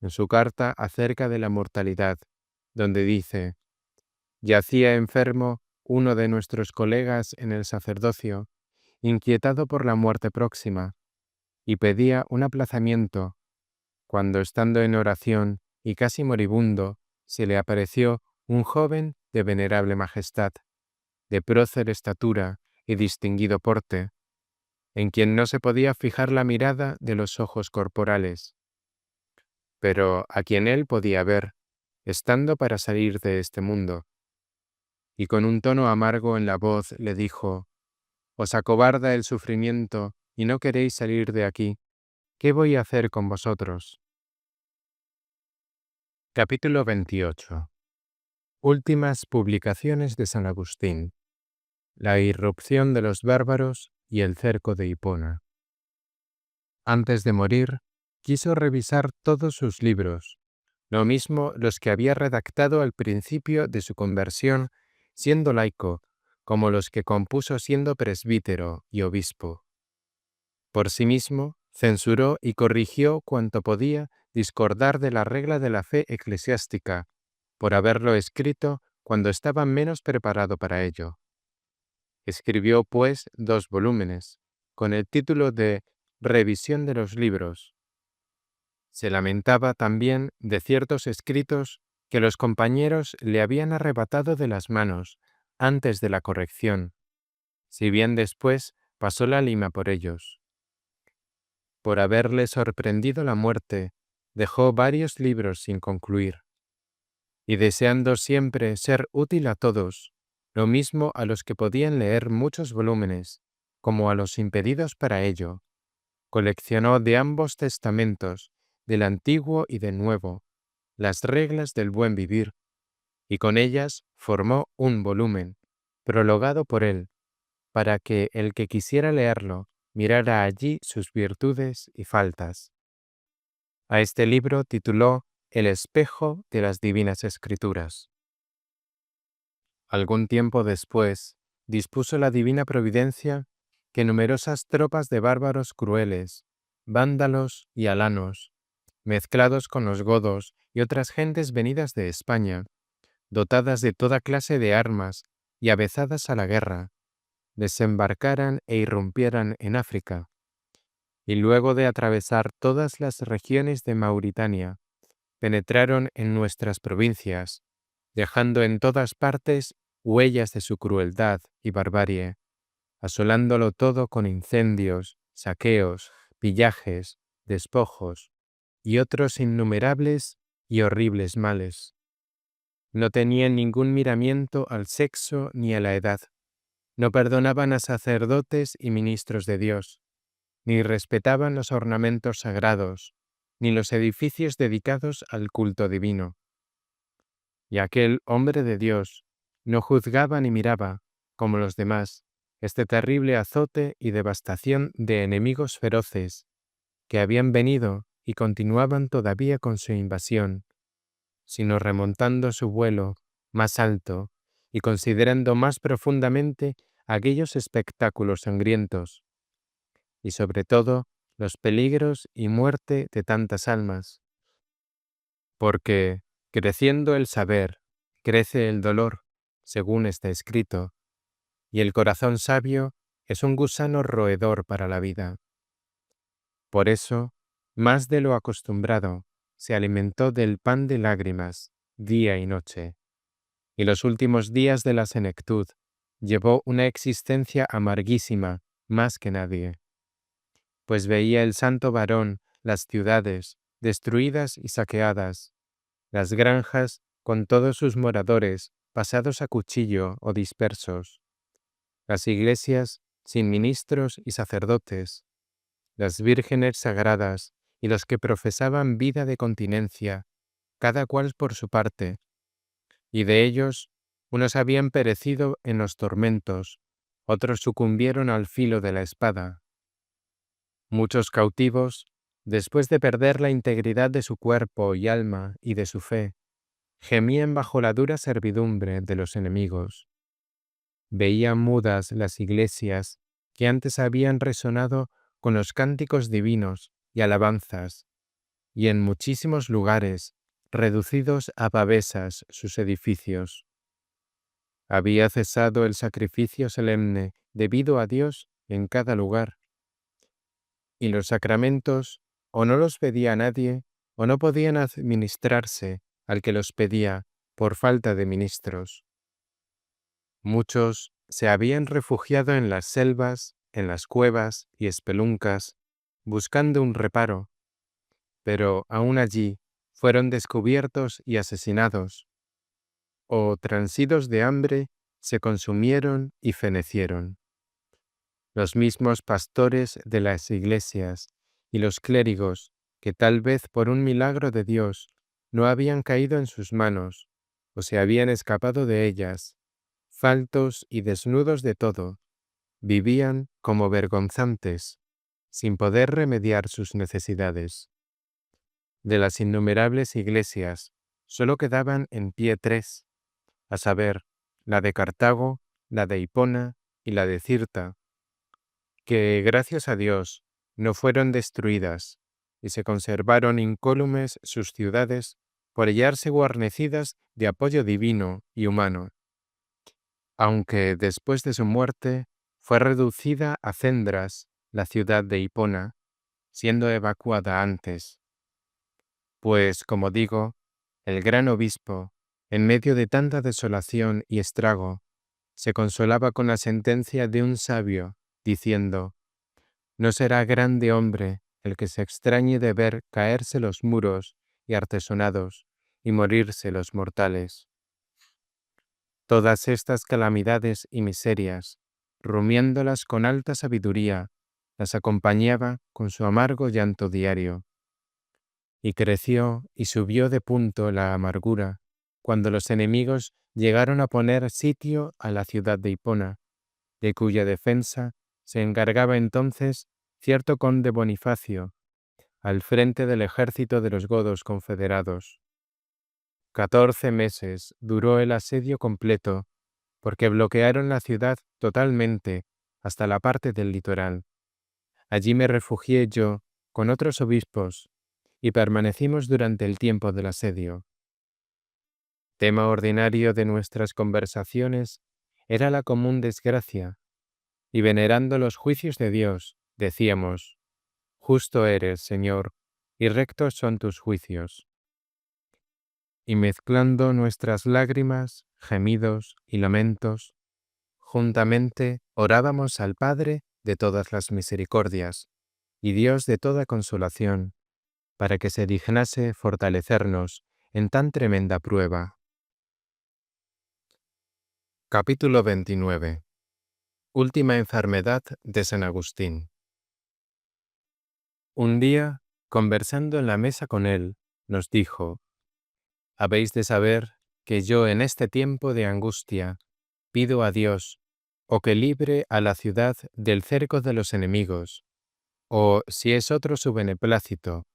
en su carta acerca de la mortalidad, donde dice: Yacía enfermo uno de nuestros colegas en el sacerdocio, inquietado por la muerte próxima, y pedía un aplazamiento, cuando estando en oración y casi moribundo, se le apareció un joven de venerable majestad, de prócer estatura y distinguido porte, en quien no se podía fijar la mirada de los ojos corporales, pero a quien él podía ver, estando para salir de este mundo. Y con un tono amargo en la voz le dijo: Os acobarda el sufrimiento y no queréis salir de aquí. ¿Qué voy a hacer con vosotros? Capítulo 28. Últimas publicaciones de San Agustín. La irrupción de los bárbaros y el cerco de Hipona. Antes de morir, quiso revisar todos sus libros, lo mismo los que había redactado al principio de su conversión siendo laico, como los que compuso siendo presbítero y obispo. Por sí mismo, censuró y corrigió cuanto podía discordar de la regla de la fe eclesiástica, por haberlo escrito cuando estaba menos preparado para ello. Escribió, pues, 2 volúmenes, con el título de Revisión de los libros. Se lamentaba también de ciertos escritos que los compañeros le habían arrebatado de las manos antes de la corrección, si bien después pasó la lima por ellos. Por haberle sorprendido la muerte, dejó varios libros sin concluir. Y deseando siempre ser útil a todos, lo mismo a los que podían leer muchos volúmenes, como a los impedidos para ello, coleccionó de ambos testamentos, del Antiguo y del Nuevo, las reglas del buen vivir, y con ellas formó un volumen, prologado por él, para que el que quisiera leerlo mirara allí sus virtudes y faltas. A este libro tituló El espejo de las Divinas Escrituras. Algún tiempo después, dispuso la divina providencia que numerosas tropas de bárbaros crueles, vándalos y alanos, mezclados con los godos y otras gentes venidas de España, dotadas de toda clase de armas y avezadas a la guerra, desembarcaran e irrumpieran en África, y luego de atravesar todas las regiones de Mauritania, penetraron en nuestras provincias, dejando en todas partes huellas de su crueldad y barbarie, asolándolo todo con incendios, saqueos, pillajes, despojos y otros innumerables y horribles males. No tenían ningún miramiento al sexo ni a la edad. No perdonaban a sacerdotes y ministros de Dios, ni respetaban los ornamentos sagrados, ni los edificios dedicados al culto divino. Y aquel hombre de Dios no juzgaba ni miraba, como los demás, este terrible azote y devastación de enemigos feroces que habían venido y continuaban todavía con su invasión, sino remontando su vuelo más alto y considerando más profundamente aquellos espectáculos sangrientos, y sobre todo los peligros y muerte de tantas almas. Porque, creciendo el saber, crece el dolor, según está escrito, y el corazón sabio es un gusano roedor para la vida. Por eso, más de lo acostumbrado, se alimentó del pan de lágrimas, día y noche, y los últimos días de la senectud llevó una existencia amarguísima más que nadie, pues veía el santo varón las ciudades destruidas y saqueadas, las granjas con todos sus moradores pasados a cuchillo o dispersos, las iglesias sin ministros y sacerdotes, las vírgenes sagradas y los que profesaban vida de continencia, cada cual por su parte, y de ellos unos habían perecido en los tormentos, otros sucumbieron al filo de la espada. Muchos cautivos, después de perder la integridad de su cuerpo y alma y de su fe, gemían bajo la dura servidumbre de los enemigos. Veían mudas las iglesias que antes habían resonado con los cánticos divinos y alabanzas, y en muchísimos lugares reducidos a pavesas sus edificios. Había cesado el sacrificio solemne debido a Dios en cada lugar, y los sacramentos o no los pedía nadie o no podían administrarse al que los pedía por falta de ministros. Muchos se habían refugiado en las selvas, en las cuevas y espeluncas, buscando un reparo, pero aún allí fueron descubiertos y asesinados, o transidos de hambre se consumieron y fenecieron. Los mismos pastores de las iglesias y los clérigos, que tal vez por un milagro de Dios no habían caído en sus manos, o se habían escapado de ellas, faltos y desnudos de todo, vivían como vergonzantes, sin poder remediar sus necesidades. De las innumerables iglesias, solo quedaban en pie 3, a saber, la de Cartago, la de Hipona y la de Cirta, que, gracias a Dios, no fueron destruidas, y se conservaron incólumes sus ciudades por hallarse guarnecidas de apoyo divino y humano, aunque después de su muerte fue reducida a cendras la ciudad de Hipona, siendo evacuada antes. Pues, como digo, el gran obispo, en medio de tanta desolación y estrago, se consolaba con la sentencia de un sabio, diciendo: «No será grande hombre el que se extrañe de ver caerse los muros y artesonados y morirse los mortales». Todas estas calamidades y miserias, rumiándolas con alta sabiduría, las acompañaba con su amargo llanto diario. Y creció y subió de punto la amargura, cuando los enemigos llegaron a poner sitio a la ciudad de Hipona, de cuya defensa se encargaba entonces cierto conde Bonifacio, al frente del ejército de los godos confederados. 14 meses duró el asedio completo, porque bloquearon la ciudad totalmente hasta la parte del litoral. Allí me refugié yo con otros obispos y permanecimos durante el tiempo del asedio. Tema ordinario de nuestras conversaciones era la común desgracia, y venerando los juicios de Dios, decíamos: Justo eres, Señor, y rectos son tus juicios. Y mezclando nuestras lágrimas, gemidos y lamentos, juntamente orábamos al Padre de todas las misericordias y Dios de toda consolación, para que se dignase fortalecernos en tan tremenda prueba. Capítulo 29. Última enfermedad de San Agustín. Un día, conversando en la mesa con él, nos dijo: Habéis de saber que yo en este tiempo de angustia pido a Dios o que libre a la ciudad del cerco de los enemigos, o, si es otro su beneplácito,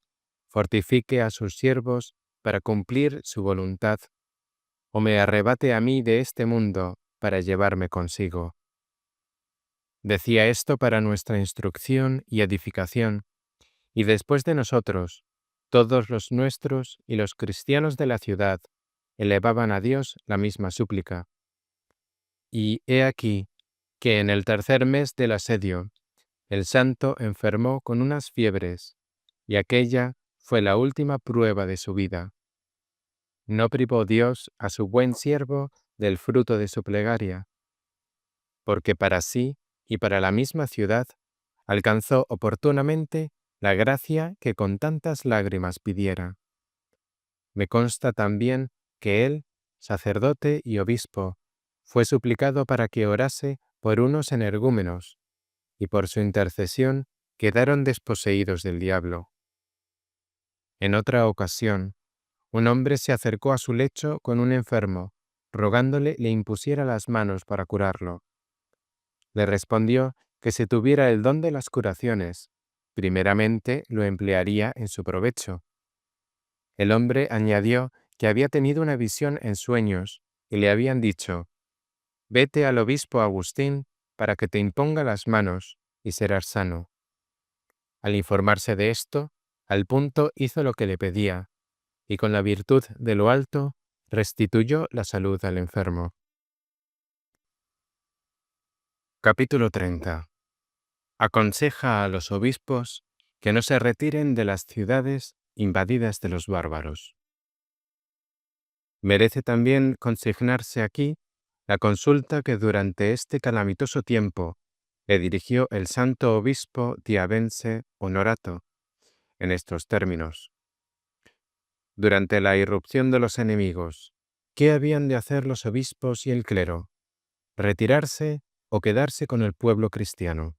fortifique a sus siervos para cumplir su voluntad, o me arrebate a mí de este mundo para llevarme consigo. Decía esto para nuestra instrucción y edificación, y después de nosotros, todos los nuestros y los cristianos de la ciudad elevaban a Dios la misma súplica. Y he aquí que en el tercer mes del asedio, el santo enfermó con unas fiebres, y aquella fue la última prueba de su vida. No privó Dios a su buen siervo del fruto de su plegaria, porque para sí y para la misma ciudad alcanzó oportunamente la gracia que con tantas lágrimas pidiera. Me consta también que él, sacerdote y obispo, fue suplicado para que orase por unos energúmenos, y por su intercesión quedaron desposeídos del diablo. En otra ocasión, un hombre se acercó a su lecho con un enfermo, rogándole le impusiera las manos para curarlo. Le respondió que si tuviera el don de las curaciones, primeramente lo emplearía en su provecho. El hombre añadió que había tenido una visión en sueños y le habían dicho: Vete al obispo Agustín para que te imponga las manos y serás sano. Al informarse de esto, al punto hizo lo que le pedía, y con la virtud de lo alto restituyó la salud al enfermo. Capítulo 30. Aconseja a los obispos que no se retiren de las ciudades invadidas de los bárbaros. Merece también consignarse aquí la consulta que durante este calamitoso tiempo le dirigió el santo obispo diabense Honorato, en estos términos: durante la irrupción de los enemigos, ¿qué habían de hacer los obispos y el clero? ¿Retirarse o quedarse con el pueblo cristiano?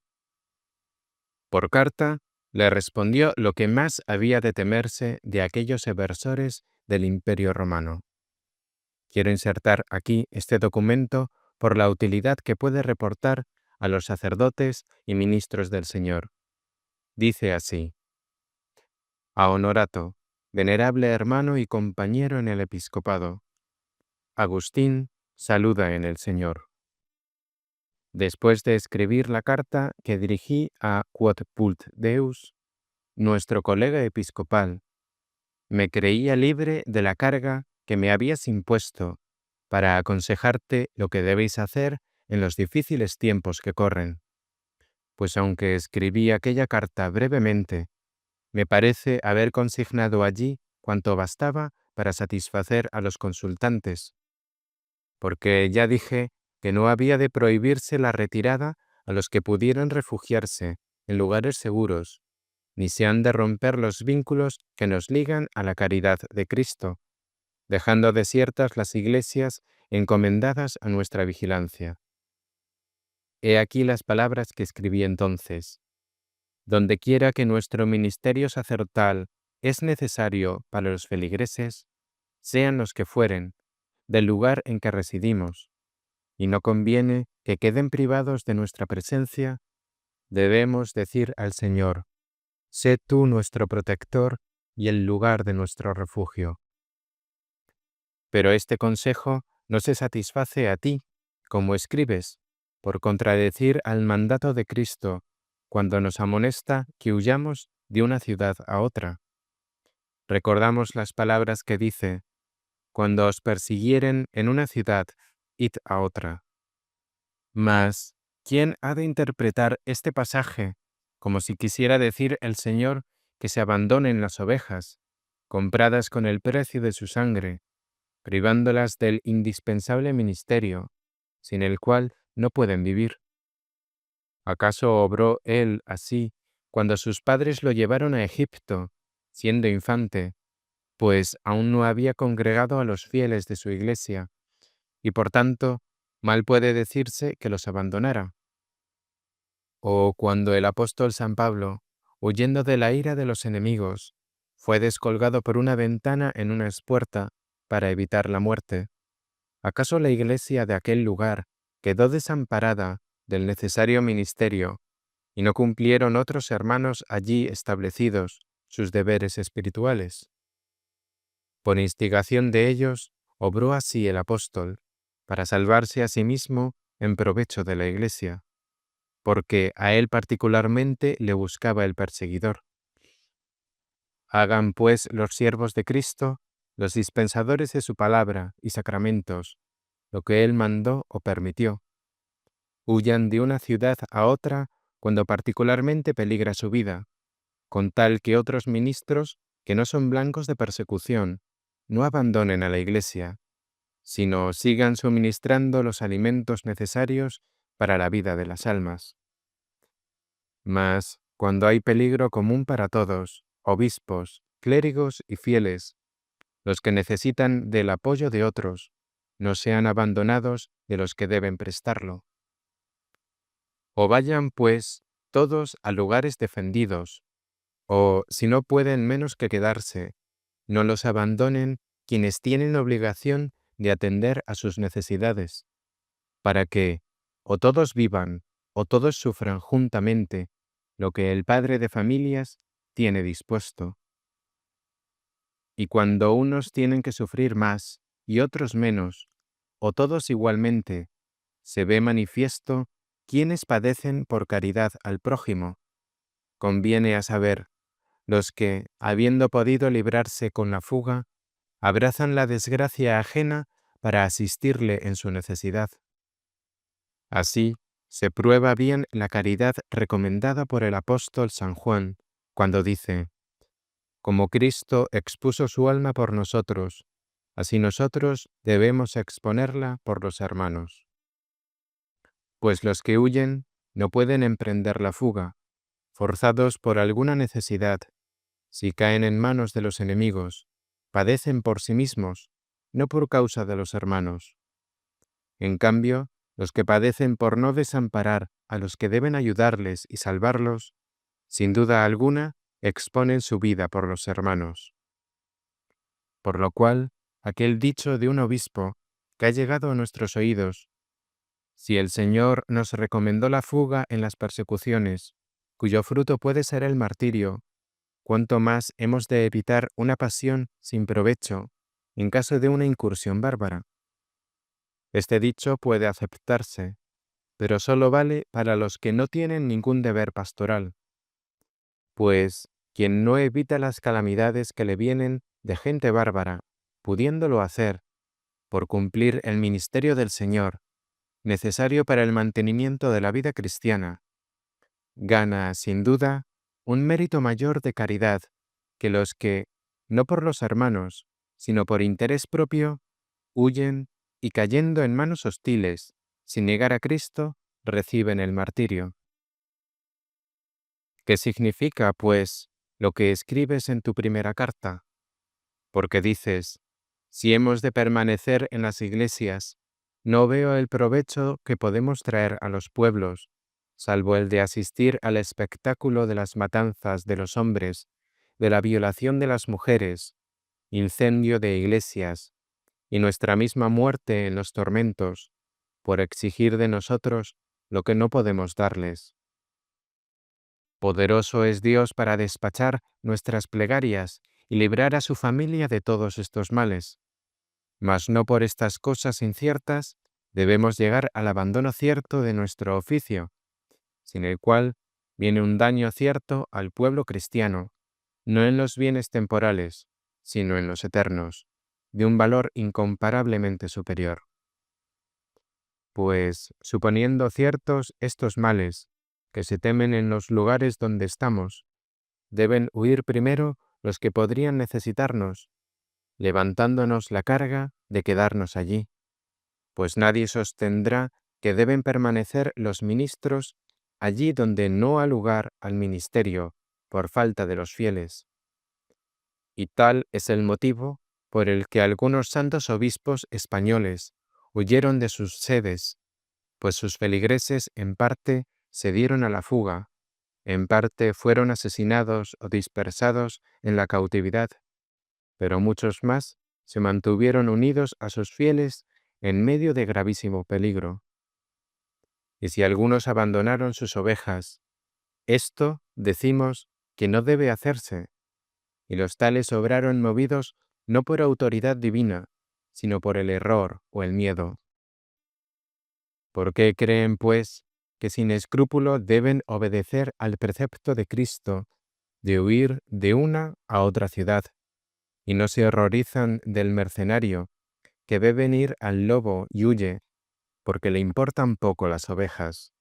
Por carta, le respondió lo que más había de temerse de aquellos eversores del Imperio Romano. Quiero insertar aquí este documento por la utilidad que puede reportar a los sacerdotes y ministros del Señor. Dice así: A Honorato, venerable hermano y compañero en el episcopado, Agustín saluda en el Señor. Después de escribir la carta que dirigí a Quod Pult Deus, nuestro colega episcopal, me creía libre de la carga que me habías impuesto para aconsejarte lo que debéis hacer en los difíciles tiempos que corren. Pues aunque escribí aquella carta brevemente, me parece haber consignado allí cuanto bastaba para satisfacer a los consultantes, porque ya dije que no había de prohibirse la retirada a los que pudieran refugiarse en lugares seguros, ni se han de romper los vínculos que nos ligan a la caridad de Cristo, dejando desiertas las iglesias encomendadas a nuestra vigilancia. He aquí las palabras que escribí entonces: Donde quiera que nuestro ministerio sacerdotal es necesario para los feligreses, sean los que fueren, del lugar en que residimos, y no conviene que queden privados de nuestra presencia, debemos decir al Señor: sé tú nuestro protector y el lugar de nuestro refugio. Pero este consejo no se satisface a ti, como escribes, por contradecir al mandato de Cristo, cuando nos amonesta que huyamos de una ciudad a otra. Recordamos las palabras que dice: cuando os persiguieren en una ciudad, id a otra. Mas, ¿quién ha de interpretar este pasaje como si quisiera decir el Señor que se abandonen las ovejas, compradas con el precio de su sangre, privándolas del indispensable ministerio, sin el cual no pueden vivir? ¿Acaso obró Él así cuando sus padres lo llevaron a Egipto, siendo infante, pues aún no había congregado a los fieles de su iglesia, y por tanto, mal puede decirse que los abandonara? O cuando el apóstol San Pablo, huyendo de la ira de los enemigos, fue descolgado por una ventana en una espuerta para evitar la muerte, ¿acaso la iglesia de aquel lugar quedó desamparada del necesario ministerio y no cumplieron otros hermanos allí establecidos sus deberes espirituales? Por instigación de ellos, obró así el apóstol, para salvarse a sí mismo en provecho de la iglesia, porque a él particularmente le buscaba el perseguidor. Hagan pues los siervos de Cristo, los dispensadores de su palabra y sacramentos, lo que él mandó o permitió. Huyan de una ciudad a otra cuando particularmente peligra su vida, con tal que otros ministros, que no son blancos de persecución, no abandonen a la iglesia, sino sigan suministrando los alimentos necesarios para la vida de las almas. Mas, cuando hay peligro común para todos, obispos, clérigos y fieles, los que necesitan del apoyo de otros, no sean abandonados de los que deben prestarlo. O vayan, pues, todos a lugares defendidos, o, si no pueden menos que quedarse, no los abandonen quienes tienen obligación de atender a sus necesidades, para que, o todos vivan, o todos sufran juntamente lo que el padre de familias tiene dispuesto. Y cuando unos tienen que sufrir más y otros menos, o todos igualmente, se ve manifiesto quienes padecen por caridad al prójimo. Conviene a saber, los que, habiendo podido librarse con la fuga, abrazan la desgracia ajena para asistirle en su necesidad. Así, se prueba bien la caridad recomendada por el apóstol San Juan, cuando dice: como Cristo expuso su alma por nosotros, así nosotros debemos exponerla por los hermanos. Pues los que huyen no pueden emprender la fuga, forzados por alguna necesidad. Si caen en manos de los enemigos, padecen por sí mismos, no por causa de los hermanos. En cambio, los que padecen por no desamparar a los que deben ayudarles y salvarlos, sin duda alguna, exponen su vida por los hermanos. Por lo cual, aquel dicho de un obispo que ha llegado a nuestros oídos: si el Señor nos recomendó la fuga en las persecuciones, cuyo fruto puede ser el martirio, ¿cuánto más hemos de evitar una pasión sin provecho en caso de una incursión bárbara? Este dicho puede aceptarse, pero solo vale para los que no tienen ningún deber pastoral, pues quien no evita las calamidades que le vienen de gente bárbara, pudiéndolo hacer, por cumplir el ministerio del Señor, necesario para el mantenimiento de la vida cristiana, gana, sin duda, un mérito mayor de caridad que los que, no por los hermanos, sino por interés propio, huyen y cayendo en manos hostiles, sin negar a Cristo, reciben el martirio. ¿Qué significa, pues, lo que escribes en tu primera carta? Porque dices: si hemos de permanecer en las iglesias, no veo el provecho que podemos traer a los pueblos, salvo el de asistir al espectáculo de las matanzas de los hombres, de la violación de las mujeres, incendio de iglesias, y nuestra misma muerte en los tormentos, por exigir de nosotros lo que no podemos darles. Poderoso es Dios para despachar nuestras plegarias y librar a su familia de todos estos males. Mas no por estas cosas inciertas debemos llegar al abandono cierto de nuestro oficio, sin el cual viene un daño cierto al pueblo cristiano, no en los bienes temporales, sino en los eternos, de un valor incomparablemente superior. Pues, suponiendo ciertos estos males, que se temen en los lugares donde estamos, deben huir primero los que podrían necesitarnos, levantándonos la carga de quedarnos allí, pues nadie sostendrá que deben permanecer los ministros allí donde no ha lugar al ministerio por falta de los fieles. Y tal es el motivo por el que algunos santos obispos españoles huyeron de sus sedes, pues sus feligreses en parte se dieron a la fuga, en parte fueron asesinados o dispersados en la cautividad, pero muchos más se mantuvieron unidos a sus fieles en medio de gravísimo peligro. Y si algunos abandonaron sus ovejas, esto decimos que no debe hacerse, y los tales obraron movidos no por autoridad divina, sino por el error o el miedo. ¿Por qué creen, pues, que sin escrúpulo deben obedecer al precepto de Cristo de huir de una a otra ciudad, y no se horrorizan del mercenario que ve venir al lobo y huye, porque le importan poco las ovejas?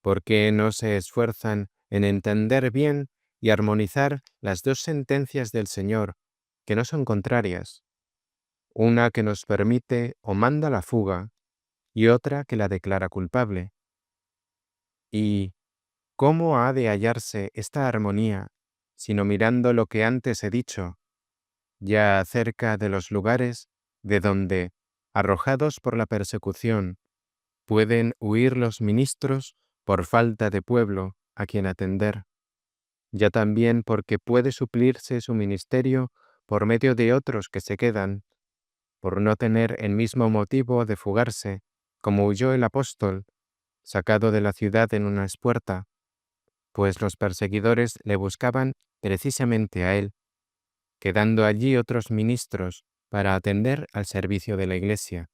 ¿Por qué no se esfuerzan en entender bien y armonizar las dos sentencias del Señor, que no son contrarias, una que nos permite o manda la fuga y otra que la declara culpable? ¿Y cómo ha de hallarse esta armonía, sino mirando lo que antes he dicho, ya acerca de los lugares de donde, arrojados por la persecución, pueden huir los ministros por falta de pueblo a quien atender, ya también porque puede suplirse su ministerio por medio de otros que se quedan, por no tener el mismo motivo de fugarse, como huyó el apóstol, sacado de la ciudad en una espuerta, pues los perseguidores le buscaban precisamente a él, quedando allí otros ministros para atender al servicio de la Iglesia.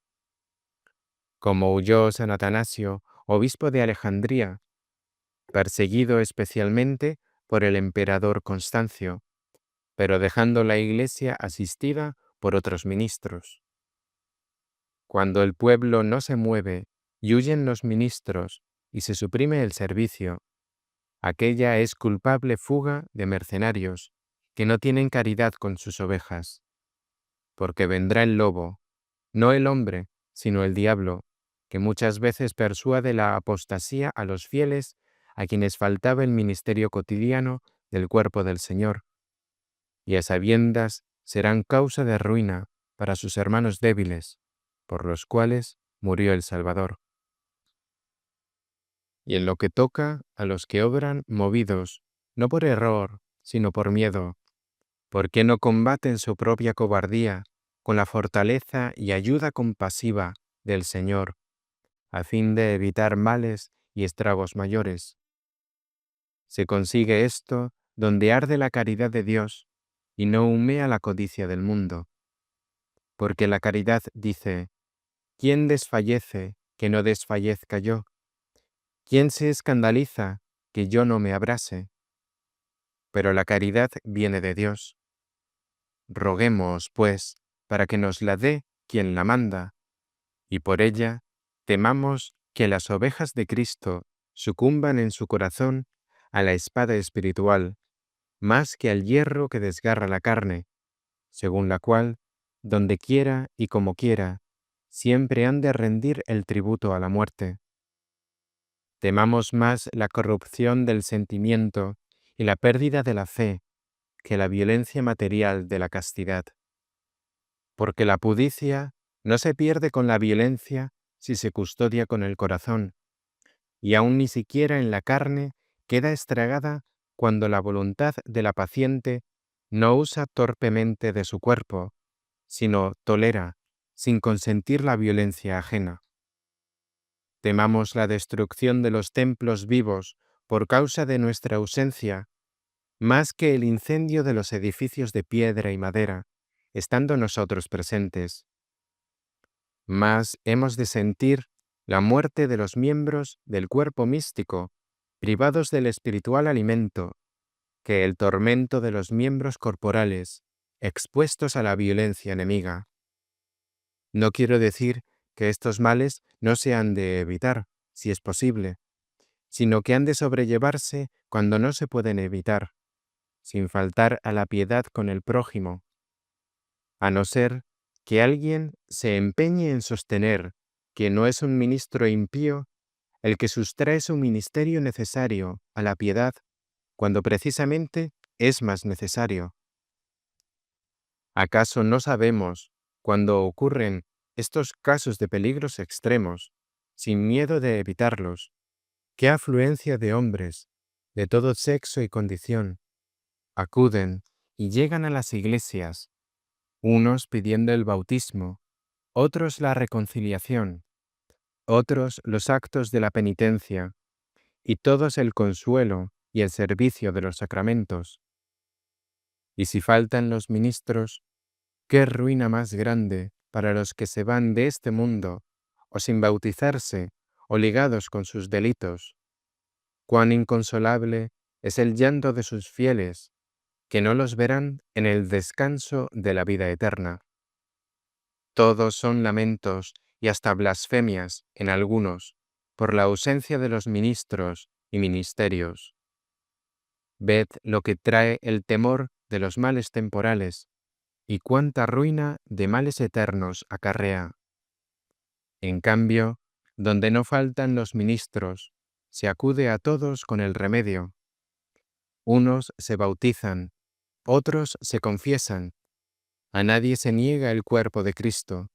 Como huyó San Atanasio, obispo de Alejandría, perseguido especialmente por el emperador Constancio, pero dejando la Iglesia asistida por otros ministros. Cuando el pueblo no se mueve y huyen los ministros y se suprime el servicio, aquella es culpable fuga de mercenarios que no tienen caridad con sus ovejas, porque vendrá el lobo, no el hombre, sino el diablo, que muchas veces persuade la apostasía a los fieles a quienes faltaba el ministerio cotidiano del cuerpo del Señor, y a sabiendas serán causa de ruina para sus hermanos débiles, por los cuales murió el Salvador. Y en lo que toca a los que obran movidos, no por error, sino por miedo, ¿por qué no combaten su propia cobardía con la fortaleza y ayuda compasiva del Señor, a fin de evitar males y estragos mayores? Se consigue esto donde arde la caridad de Dios y no humea la codicia del mundo. Porque la caridad dice: ¿quién desfallece que no desfallezca yo? ¿Quién se escandaliza que yo no me abrase? Pero la caridad viene de Dios. Roguemos, pues, para que nos la dé quien la manda, y por ella temamos que las ovejas de Cristo sucumban en su corazón a la espada espiritual, más que al hierro que desgarra la carne, según la cual, donde quiera y como quiera, siempre han de rendir el tributo a la muerte. Temamos más la corrupción del sentimiento y la pérdida de la fe que la violencia material de la castidad. Porque la pudicia no se pierde con la violencia si se custodia con el corazón, y aun ni siquiera en la carne queda estragada cuando la voluntad de la paciente no usa torpemente de su cuerpo, sino tolera, sin consentir la violencia ajena. temamos la destrucción de los templos vivos por causa de nuestra ausencia, más que el incendio de los edificios de piedra y madera, estando nosotros presentes. Más hemos de sentir la muerte de los miembros del cuerpo místico, privados del espiritual alimento, que el tormento de los miembros corporales, expuestos a la violencia enemiga. No quiero decir que estos males no se han de evitar, si es posible, sino que han de sobrellevarse cuando no se pueden evitar, sin faltar a la piedad con el prójimo, a no ser que alguien se empeñe en sostener que no es un ministro impío el que sustrae su ministerio necesario a la piedad, cuando precisamente es más necesario. ¿Acaso no sabemos, cuando ocurren estos casos de peligros extremos, sin miedo de evitarlos, qué afluencia de hombres, de todo sexo y condición, acuden y llegan a las iglesias, unos pidiendo el bautismo, otros la reconciliación, otros los actos de la penitencia, y todos el consuelo y el servicio de los sacramentos? Y si faltan los ministros, qué ruina más grande para los que se van de este mundo, o sin bautizarse, o ligados con sus delitos. Cuán inconsolable es el llanto de sus fieles, que no los verán en el descanso de la vida eterna. Todos son lamentos y hasta blasfemias en algunos, por la ausencia de los ministros y ministerios. Ved lo que trae el temor de los males temporales, y cuánta ruina de males eternos acarrea. En cambio, donde no faltan los ministros, se acude a todos con el remedio. Unos se bautizan, otros se confiesan, a nadie se niega el cuerpo de Cristo.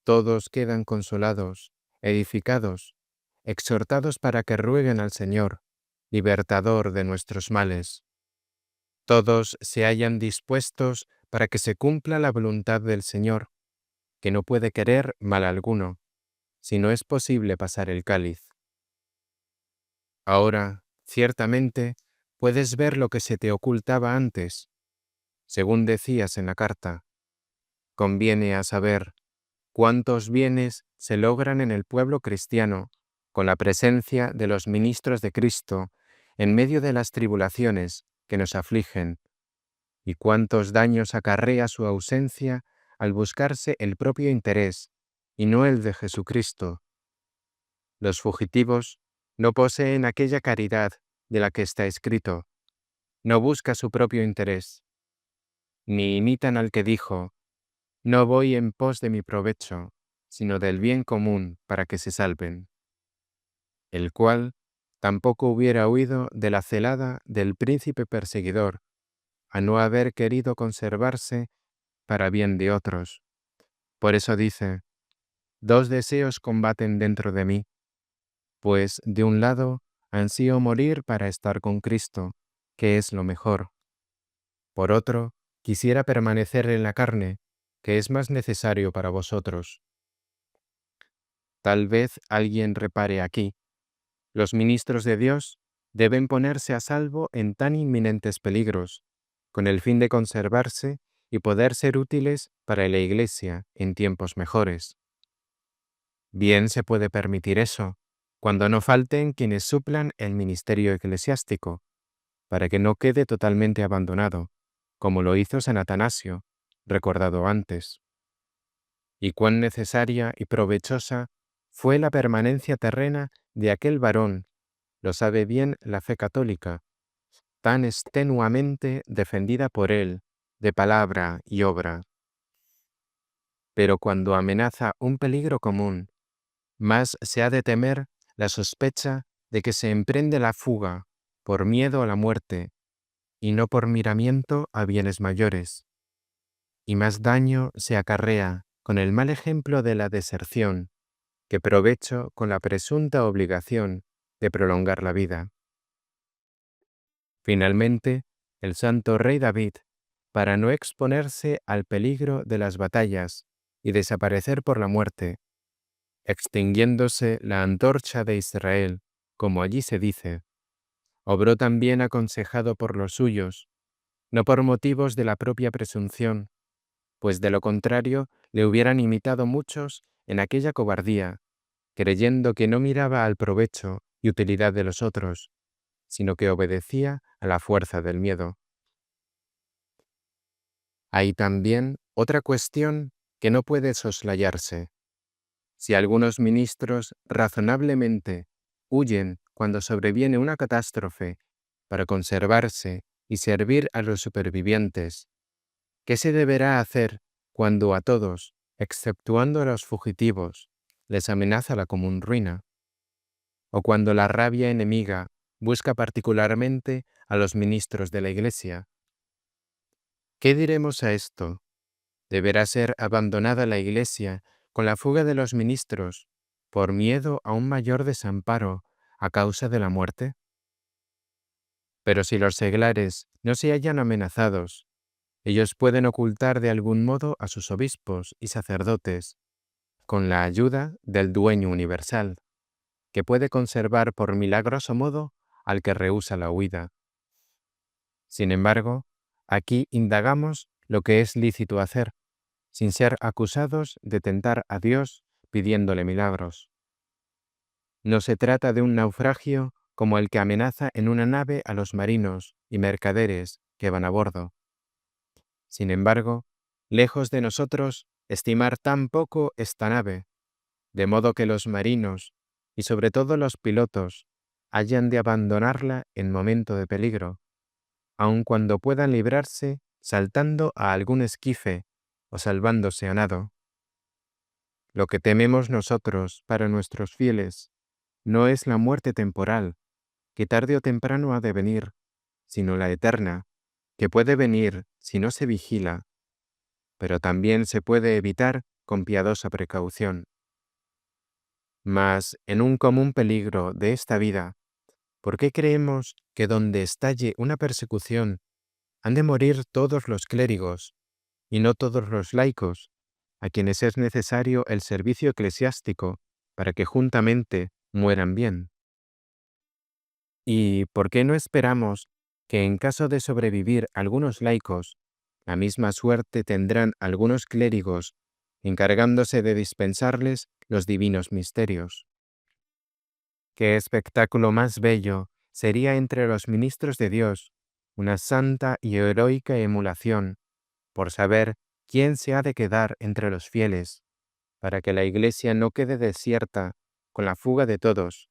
Todos quedan consolados, edificados, exhortados para que rueguen al Señor, libertador de nuestros males. Todos se hallan dispuestos para que se cumpla la voluntad del Señor, que no puede querer mal alguno, si no es posible pasar el cáliz. Ahora, ciertamente, puedes ver lo que se te ocultaba antes, según decías en la carta. Conviene a saber cuántos bienes se logran en el pueblo cristiano con la presencia de los ministros de Cristo en medio de las tribulaciones que nos afligen, y cuántos daños acarrea su ausencia al buscarse el propio interés y no el de Jesucristo. Los fugitivos no poseen aquella caridad de la que está escrito, no busca su propio interés, ni imitan al que dijo, no voy en pos de mi provecho, sino del bien común para que se salven, el cual tampoco hubiera huido de la celada del príncipe perseguidor, a no haber querido conservarse para bien de otros. Por eso dice, dos deseos combaten dentro de mí, pues de un lado ansío morir para estar con Cristo, que es lo mejor. Por otro, quisiera permanecer en la carne, que es más necesario para vosotros. Tal vez alguien repare aquí. Los ministros de Dios deben ponerse a salvo en tan inminentes peligros, con el fin de conservarse y poder ser útiles para la Iglesia en tiempos mejores. Bien se puede permitir eso, cuando no falten quienes suplan el ministerio eclesiástico, para que no quede totalmente abandonado, como lo hizo San Atanasio, recordado antes. Y cuán necesaria y provechosa fue la permanencia terrena de aquel varón, lo sabe bien la fe católica, tan extenuamente defendida por él, de palabra y obra. Pero cuando amenaza un peligro común, más se ha de temer la sospecha de que se emprende la fuga por miedo a la muerte y no por miramiento a bienes mayores, y más daño se acarrea con el mal ejemplo de la deserción que provecho con la presunta obligación de prolongar la vida. Finalmente, el santo rey David, para no exponerse al peligro de las batallas y desaparecer por la muerte, extinguiéndose la antorcha de Israel, como allí se dice, obró también aconsejado por los suyos, no por motivos de la propia presunción, pues de lo contrario le hubieran imitado muchos en aquella cobardía, creyendo que no miraba al provecho y utilidad de los otros, sino que obedecía a la fuerza del miedo. Hay también otra cuestión que no puede soslayarse. Si algunos ministros razonablemente huyen cuando sobreviene una catástrofe para conservarse y servir a los supervivientes, ¿qué se deberá hacer cuando a todos, exceptuando a los fugitivos, les amenaza la común ruina? ¿O cuando la rabia enemiga busca particularmente a los ministros de la Iglesia? ¿Qué diremos a esto? ¿Deberá ser abandonada la Iglesia con la fuga de los ministros por miedo a un mayor desamparo a causa de la muerte? Pero si los seglares no se hallan amenazados, ellos pueden ocultar de algún modo a sus obispos y sacerdotes, con la ayuda del Dueño universal, que puede conservar por milagroso modo al que rehúsa la huida. Sin embargo, aquí indagamos lo que es lícito hacer, sin ser acusados de tentar a Dios pidiéndole milagros. No se trata de un naufragio como el que amenaza en una nave a los marinos y mercaderes que van a bordo. Sin embargo, lejos de nosotros estimar tan poco esta nave, de modo que los marinos, y sobre todo los pilotos, hayan de abandonarla en momento de peligro, aun cuando puedan librarse saltando a algún esquife o salvándose a nado. Lo que tememos nosotros para nuestros fieles no es la muerte temporal, que tarde o temprano ha de venir, sino la eterna, que puede venir si no se vigila, pero también se puede evitar con piadosa precaución. Mas, en un común peligro de esta vida, ¿por qué creemos que donde estalle una persecución han de morir todos los clérigos, y no todos los laicos, a quienes es necesario el servicio eclesiástico para que juntamente mueran bien? ¿Y por qué no esperamos que en caso de sobrevivir algunos laicos, la misma suerte tendrán algunos clérigos, encargándose de dispensarles los divinos misterios? ¿Qué espectáculo más bello sería entre los ministros de Dios una santa y heroica emulación por saber quién se ha de quedar entre los fieles, para que la Iglesia no quede desierta con la fuga de todos,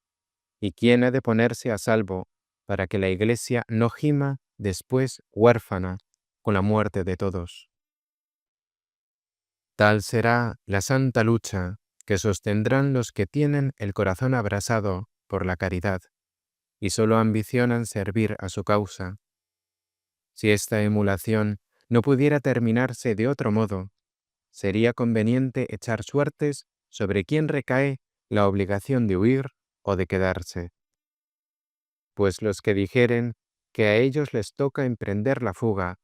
y quién ha de ponerse a salvo para que la Iglesia no gima después huérfana con la muerte de todos? Tal será la santa lucha que sostendrán los que tienen el corazón abrasado por la caridad y solo ambicionan servir a su causa. Si esta emulación no pudiera terminarse de otro modo, sería conveniente echar suertes sobre quien recae la obligación de huir o de quedarse. Pues los que dijeren que a ellos les toca emprender la fuga,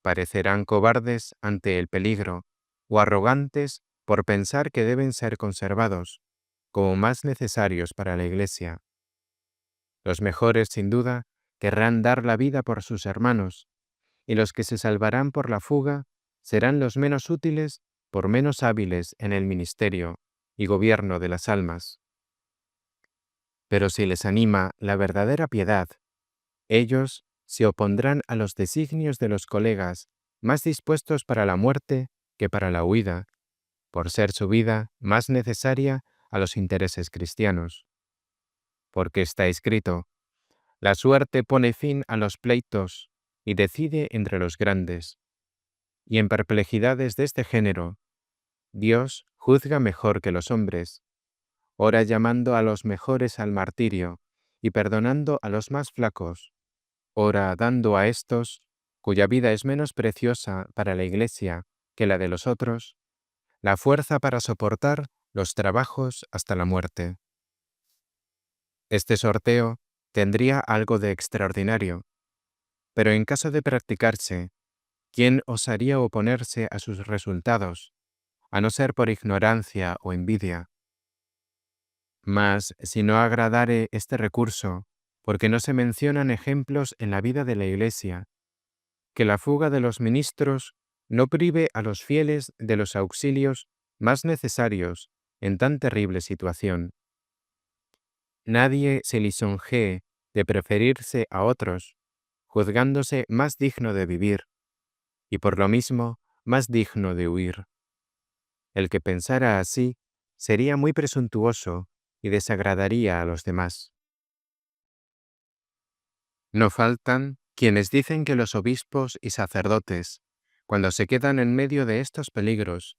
parecerán cobardes ante el peligro o arrogantes por pensar que deben ser conservados como más necesarios para la Iglesia. Los mejores, sin duda, querrán dar la vida por sus hermanos, y los que se salvarán por la fuga serán los menos útiles por menos hábiles en el ministerio y gobierno de las almas. Pero si les anima la verdadera piedad, ellos se opondrán a los designios de los colegas más dispuestos para la muerte que para la huida, por ser su vida más necesaria a los intereses cristianos. Porque está escrito: la suerte pone fin a los pleitos y decide entre los grandes. Y en perplejidades de este género, Dios juzga mejor que los hombres, ora llamando a los mejores al martirio y perdonando a los más flacos, ora dando a estos, cuya vida es menos preciosa para la Iglesia que la de los otros, la fuerza para soportar los trabajos hasta la muerte. Este sorteo tendría algo de extraordinario, pero en caso de practicarse, ¿quién osaría oponerse a sus resultados, a no ser por ignorancia o envidia? Mas si no agradare este recurso, porque no se mencionan ejemplos en la vida de la Iglesia, que la fuga de los ministros no prive a los fieles de los auxilios más necesarios en tan terrible situación. Nadie se lisonjee de preferirse a otros, juzgándose más digno de vivir, y por lo mismo más digno de huir. El que pensara así sería muy presuntuoso y desagradaría a los demás. No faltan quienes dicen que los obispos y sacerdotes, cuando se quedan en medio de estos peligros,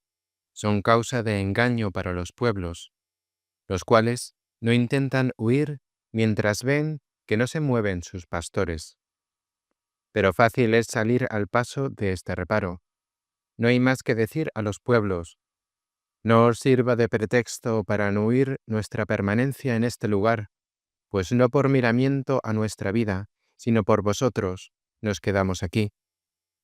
son causa de engaño para los pueblos, los cuales no intentan huir mientras ven que no se mueven sus pastores. Pero fácil es salir al paso de este reparo. No hay más que decir a los pueblos: no os sirva de pretexto para no huir nuestra permanencia en este lugar, pues no por miramiento a nuestra vida, sino por vosotros, nos quedamos aquí,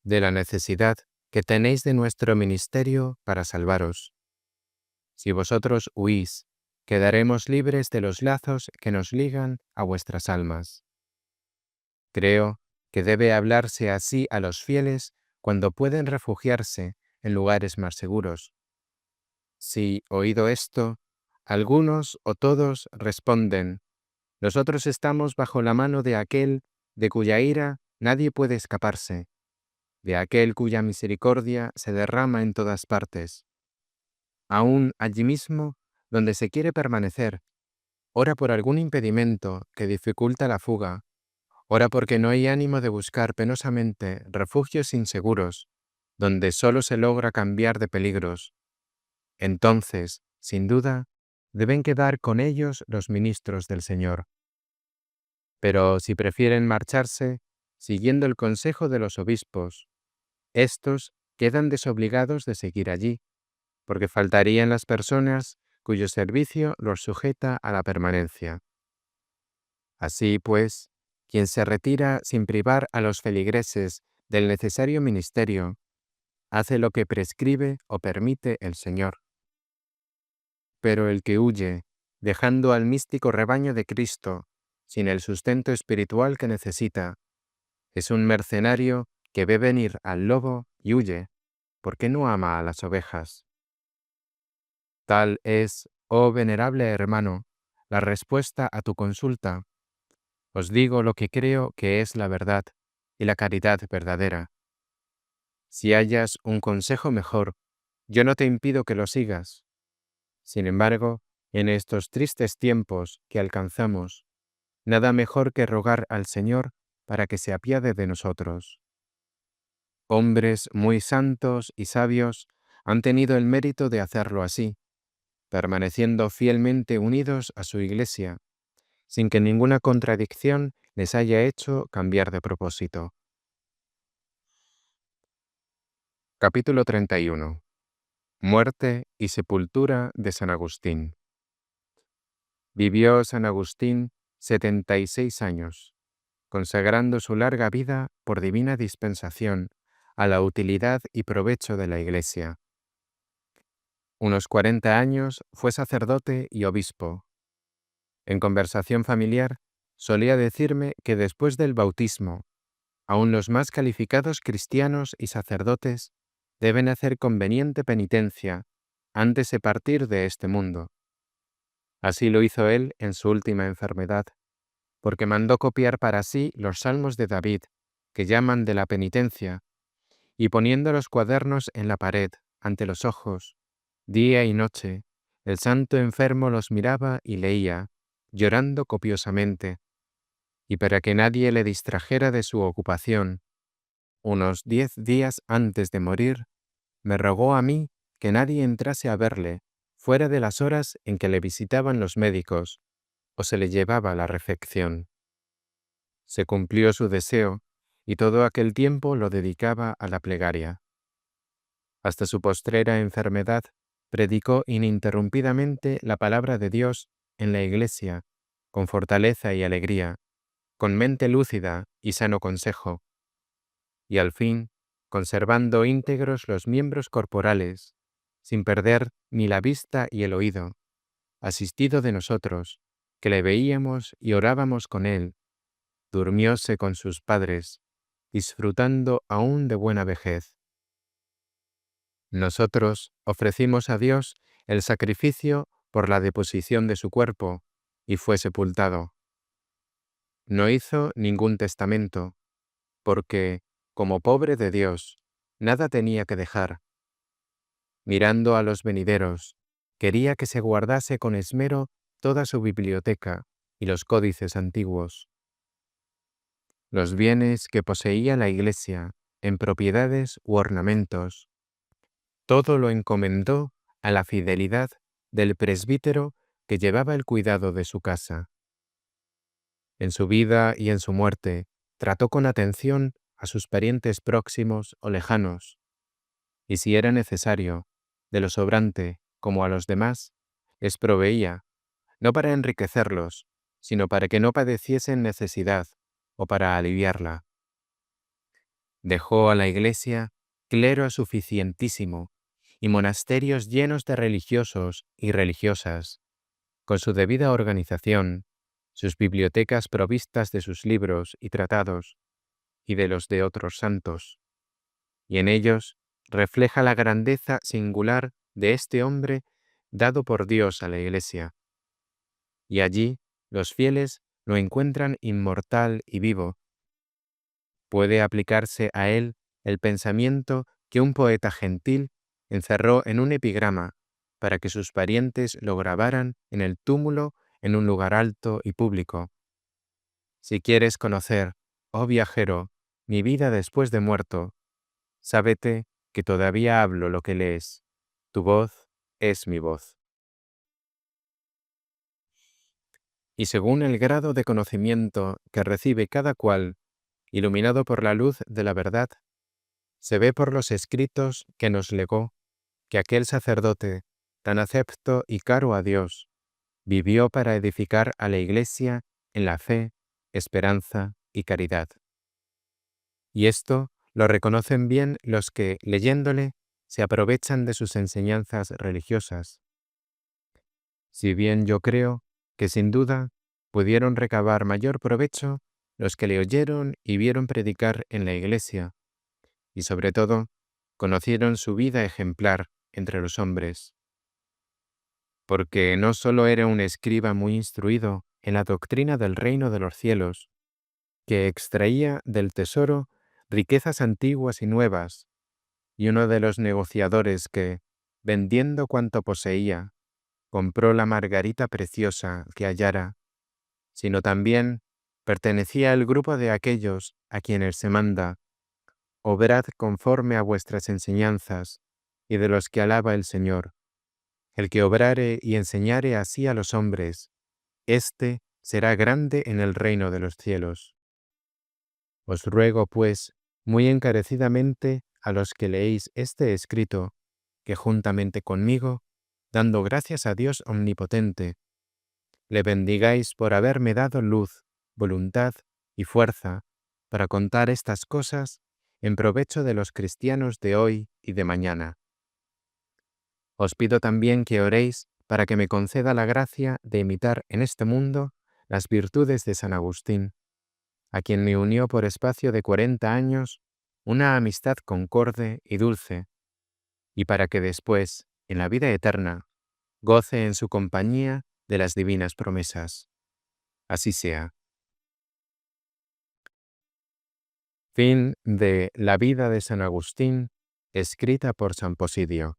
de la necesidad que tenéis de nuestro ministerio para salvaros. Si vosotros huís, quedaremos libres de los lazos que nos ligan a vuestras almas. Creo que debe hablarse así a los fieles cuando pueden refugiarse en lugares más seguros. Si, oído esto, algunos o todos responden: nosotros estamos bajo la mano de aquel de cuya ira nadie puede escaparse, de aquel cuya misericordia se derrama en todas partes. Aún allí mismo, donde se quiere permanecer, ora por algún impedimento que dificulta la fuga, ora porque no hay ánimo de buscar penosamente refugios inseguros, donde solo se logra cambiar de peligros. Entonces, sin duda, deben quedar con ellos los ministros del Señor. Pero si prefieren marcharse, siguiendo el consejo de los obispos, estos quedan desobligados de seguir allí, porque faltarían las personas cuyo servicio los sujeta a la permanencia. Así pues, quien se retira sin privar a los feligreses del necesario ministerio, hace lo que prescribe o permite el Señor. Pero el que huye, dejando al místico rebaño de Cristo, sin el sustento espiritual que necesita, es un mercenario que ve venir al lobo y huye, porque no ama a las ovejas. Tal es, oh venerable hermano, la respuesta a tu consulta. Os digo lo que creo que es la verdad y la caridad verdadera. Si hallas un consejo mejor, yo no te impido que lo sigas. Sin embargo, en estos tristes tiempos que alcanzamos, nada mejor que rogar al Señor para que se apiade de nosotros. Hombres muy santos y sabios han tenido el mérito de hacerlo así, permaneciendo fielmente unidos a su Iglesia, sin que ninguna contradicción les haya hecho cambiar de propósito. Capítulo 31. Muerte y sepultura de San Agustín. Vivió San Agustín 76 años, consagrando su larga vida por divina dispensación a la utilidad y provecho de la Iglesia. Unos 40 años fue sacerdote y obispo. En conversación familiar, solía decirme que después del bautismo, aun los más calificados cristianos y sacerdotes deben hacer conveniente penitencia antes de partir de este mundo. Así lo hizo él en su última enfermedad, porque mandó copiar para sí los salmos de David, que llaman de la penitencia, y poniendo los cuadernos en la pared, ante los ojos, día y noche, el santo enfermo los miraba y leía, llorando copiosamente, y para que nadie le distrajera de su ocupación, unos 10 días antes de morir, me rogó a mí que nadie entrase a verle, fuera de las horas en que le visitaban los médicos o se le llevaba la refección. Se cumplió su deseo y todo aquel tiempo lo dedicaba a la plegaria. Hasta su postrera enfermedad, predicó ininterrumpidamente la palabra de Dios en la Iglesia, con fortaleza y alegría, con mente lúcida y sano consejo, y al fin, conservando íntegros los miembros corporales, sin perder ni la vista y el oído, asistido de nosotros, que le veíamos y orábamos con él, durmióse con sus padres, disfrutando aún de buena vejez. Nosotros ofrecimos a Dios el sacrificio por la deposición de su cuerpo, y fue sepultado. No hizo ningún testamento, porque, como pobre de Dios, nada tenía que dejar. Mirando a los venideros, quería que se guardase con esmero toda su biblioteca y los códices antiguos. Los bienes que poseía la Iglesia, en propiedades u ornamentos, todo lo encomendó a la fidelidad del presbítero que llevaba el cuidado de su casa. En su vida y en su muerte, trató con atención a sus parientes próximos o lejanos, y si era necesario, de lo sobrante, como a los demás, les proveía, no para enriquecerlos, sino para que no padeciesen necesidad, o para aliviarla. Dejó a la Iglesia clero suficientísimo y monasterios llenos de religiosos y religiosas, con su debida organización, sus bibliotecas provistas de sus libros y tratados y de los de otros santos, y en ellos refleja la grandeza singular de este hombre dado por Dios a la Iglesia. Y allí los fieles lo encuentran inmortal y vivo. Puede aplicarse a él el pensamiento que un poeta gentil encerró en un epigrama para que sus parientes lo grabaran en el túmulo en un lugar alto y público. Si quieres conocer, oh viajero, mi vida después de muerto, sábete que todavía hablo lo que lees. Tu voz es mi voz. Y según el grado de conocimiento que recibe cada cual, iluminado por la luz de la verdad, se ve por los escritos que nos legó que aquel sacerdote, tan acepto y caro a Dios, vivió para edificar a la Iglesia en la fe, esperanza y caridad. Y esto lo reconocen bien los que, leyéndole, se aprovechan de sus enseñanzas religiosas. Si bien yo creo que sin duda pudieron recabar mayor provecho los que le oyeron y vieron predicar en la Iglesia, y sobre todo, conocieron su vida ejemplar entre los hombres. Porque no solo era un escriba muy instruido en la doctrina del reino de los cielos, que extraía del tesoro riquezas antiguas y nuevas, y uno de los negociadores que, vendiendo cuanto poseía, compró la margarita preciosa que hallara, sino también pertenecía al grupo de aquellos a quienes se manda: obrad conforme a vuestras enseñanzas, y de los que alaba el Señor. El que obrare y enseñare así a los hombres, éste será grande en el reino de los cielos. Os ruego, pues, muy encarecidamente a los que leéis este escrito, que juntamente conmigo, dando gracias a Dios omnipotente, le bendigáis por haberme dado luz, voluntad y fuerza para contar estas cosas en provecho de los cristianos de hoy y de mañana. Os pido también que oréis para que me conceda la gracia de imitar en este mundo las virtudes de San Agustín, a quien me unió por espacio de 40 años una amistad concorde y dulce, y para que después, en la vida eterna, goce en su compañía de las divinas promesas. Así sea. Fin de La vida de San Agustín, escrita por San Posidio.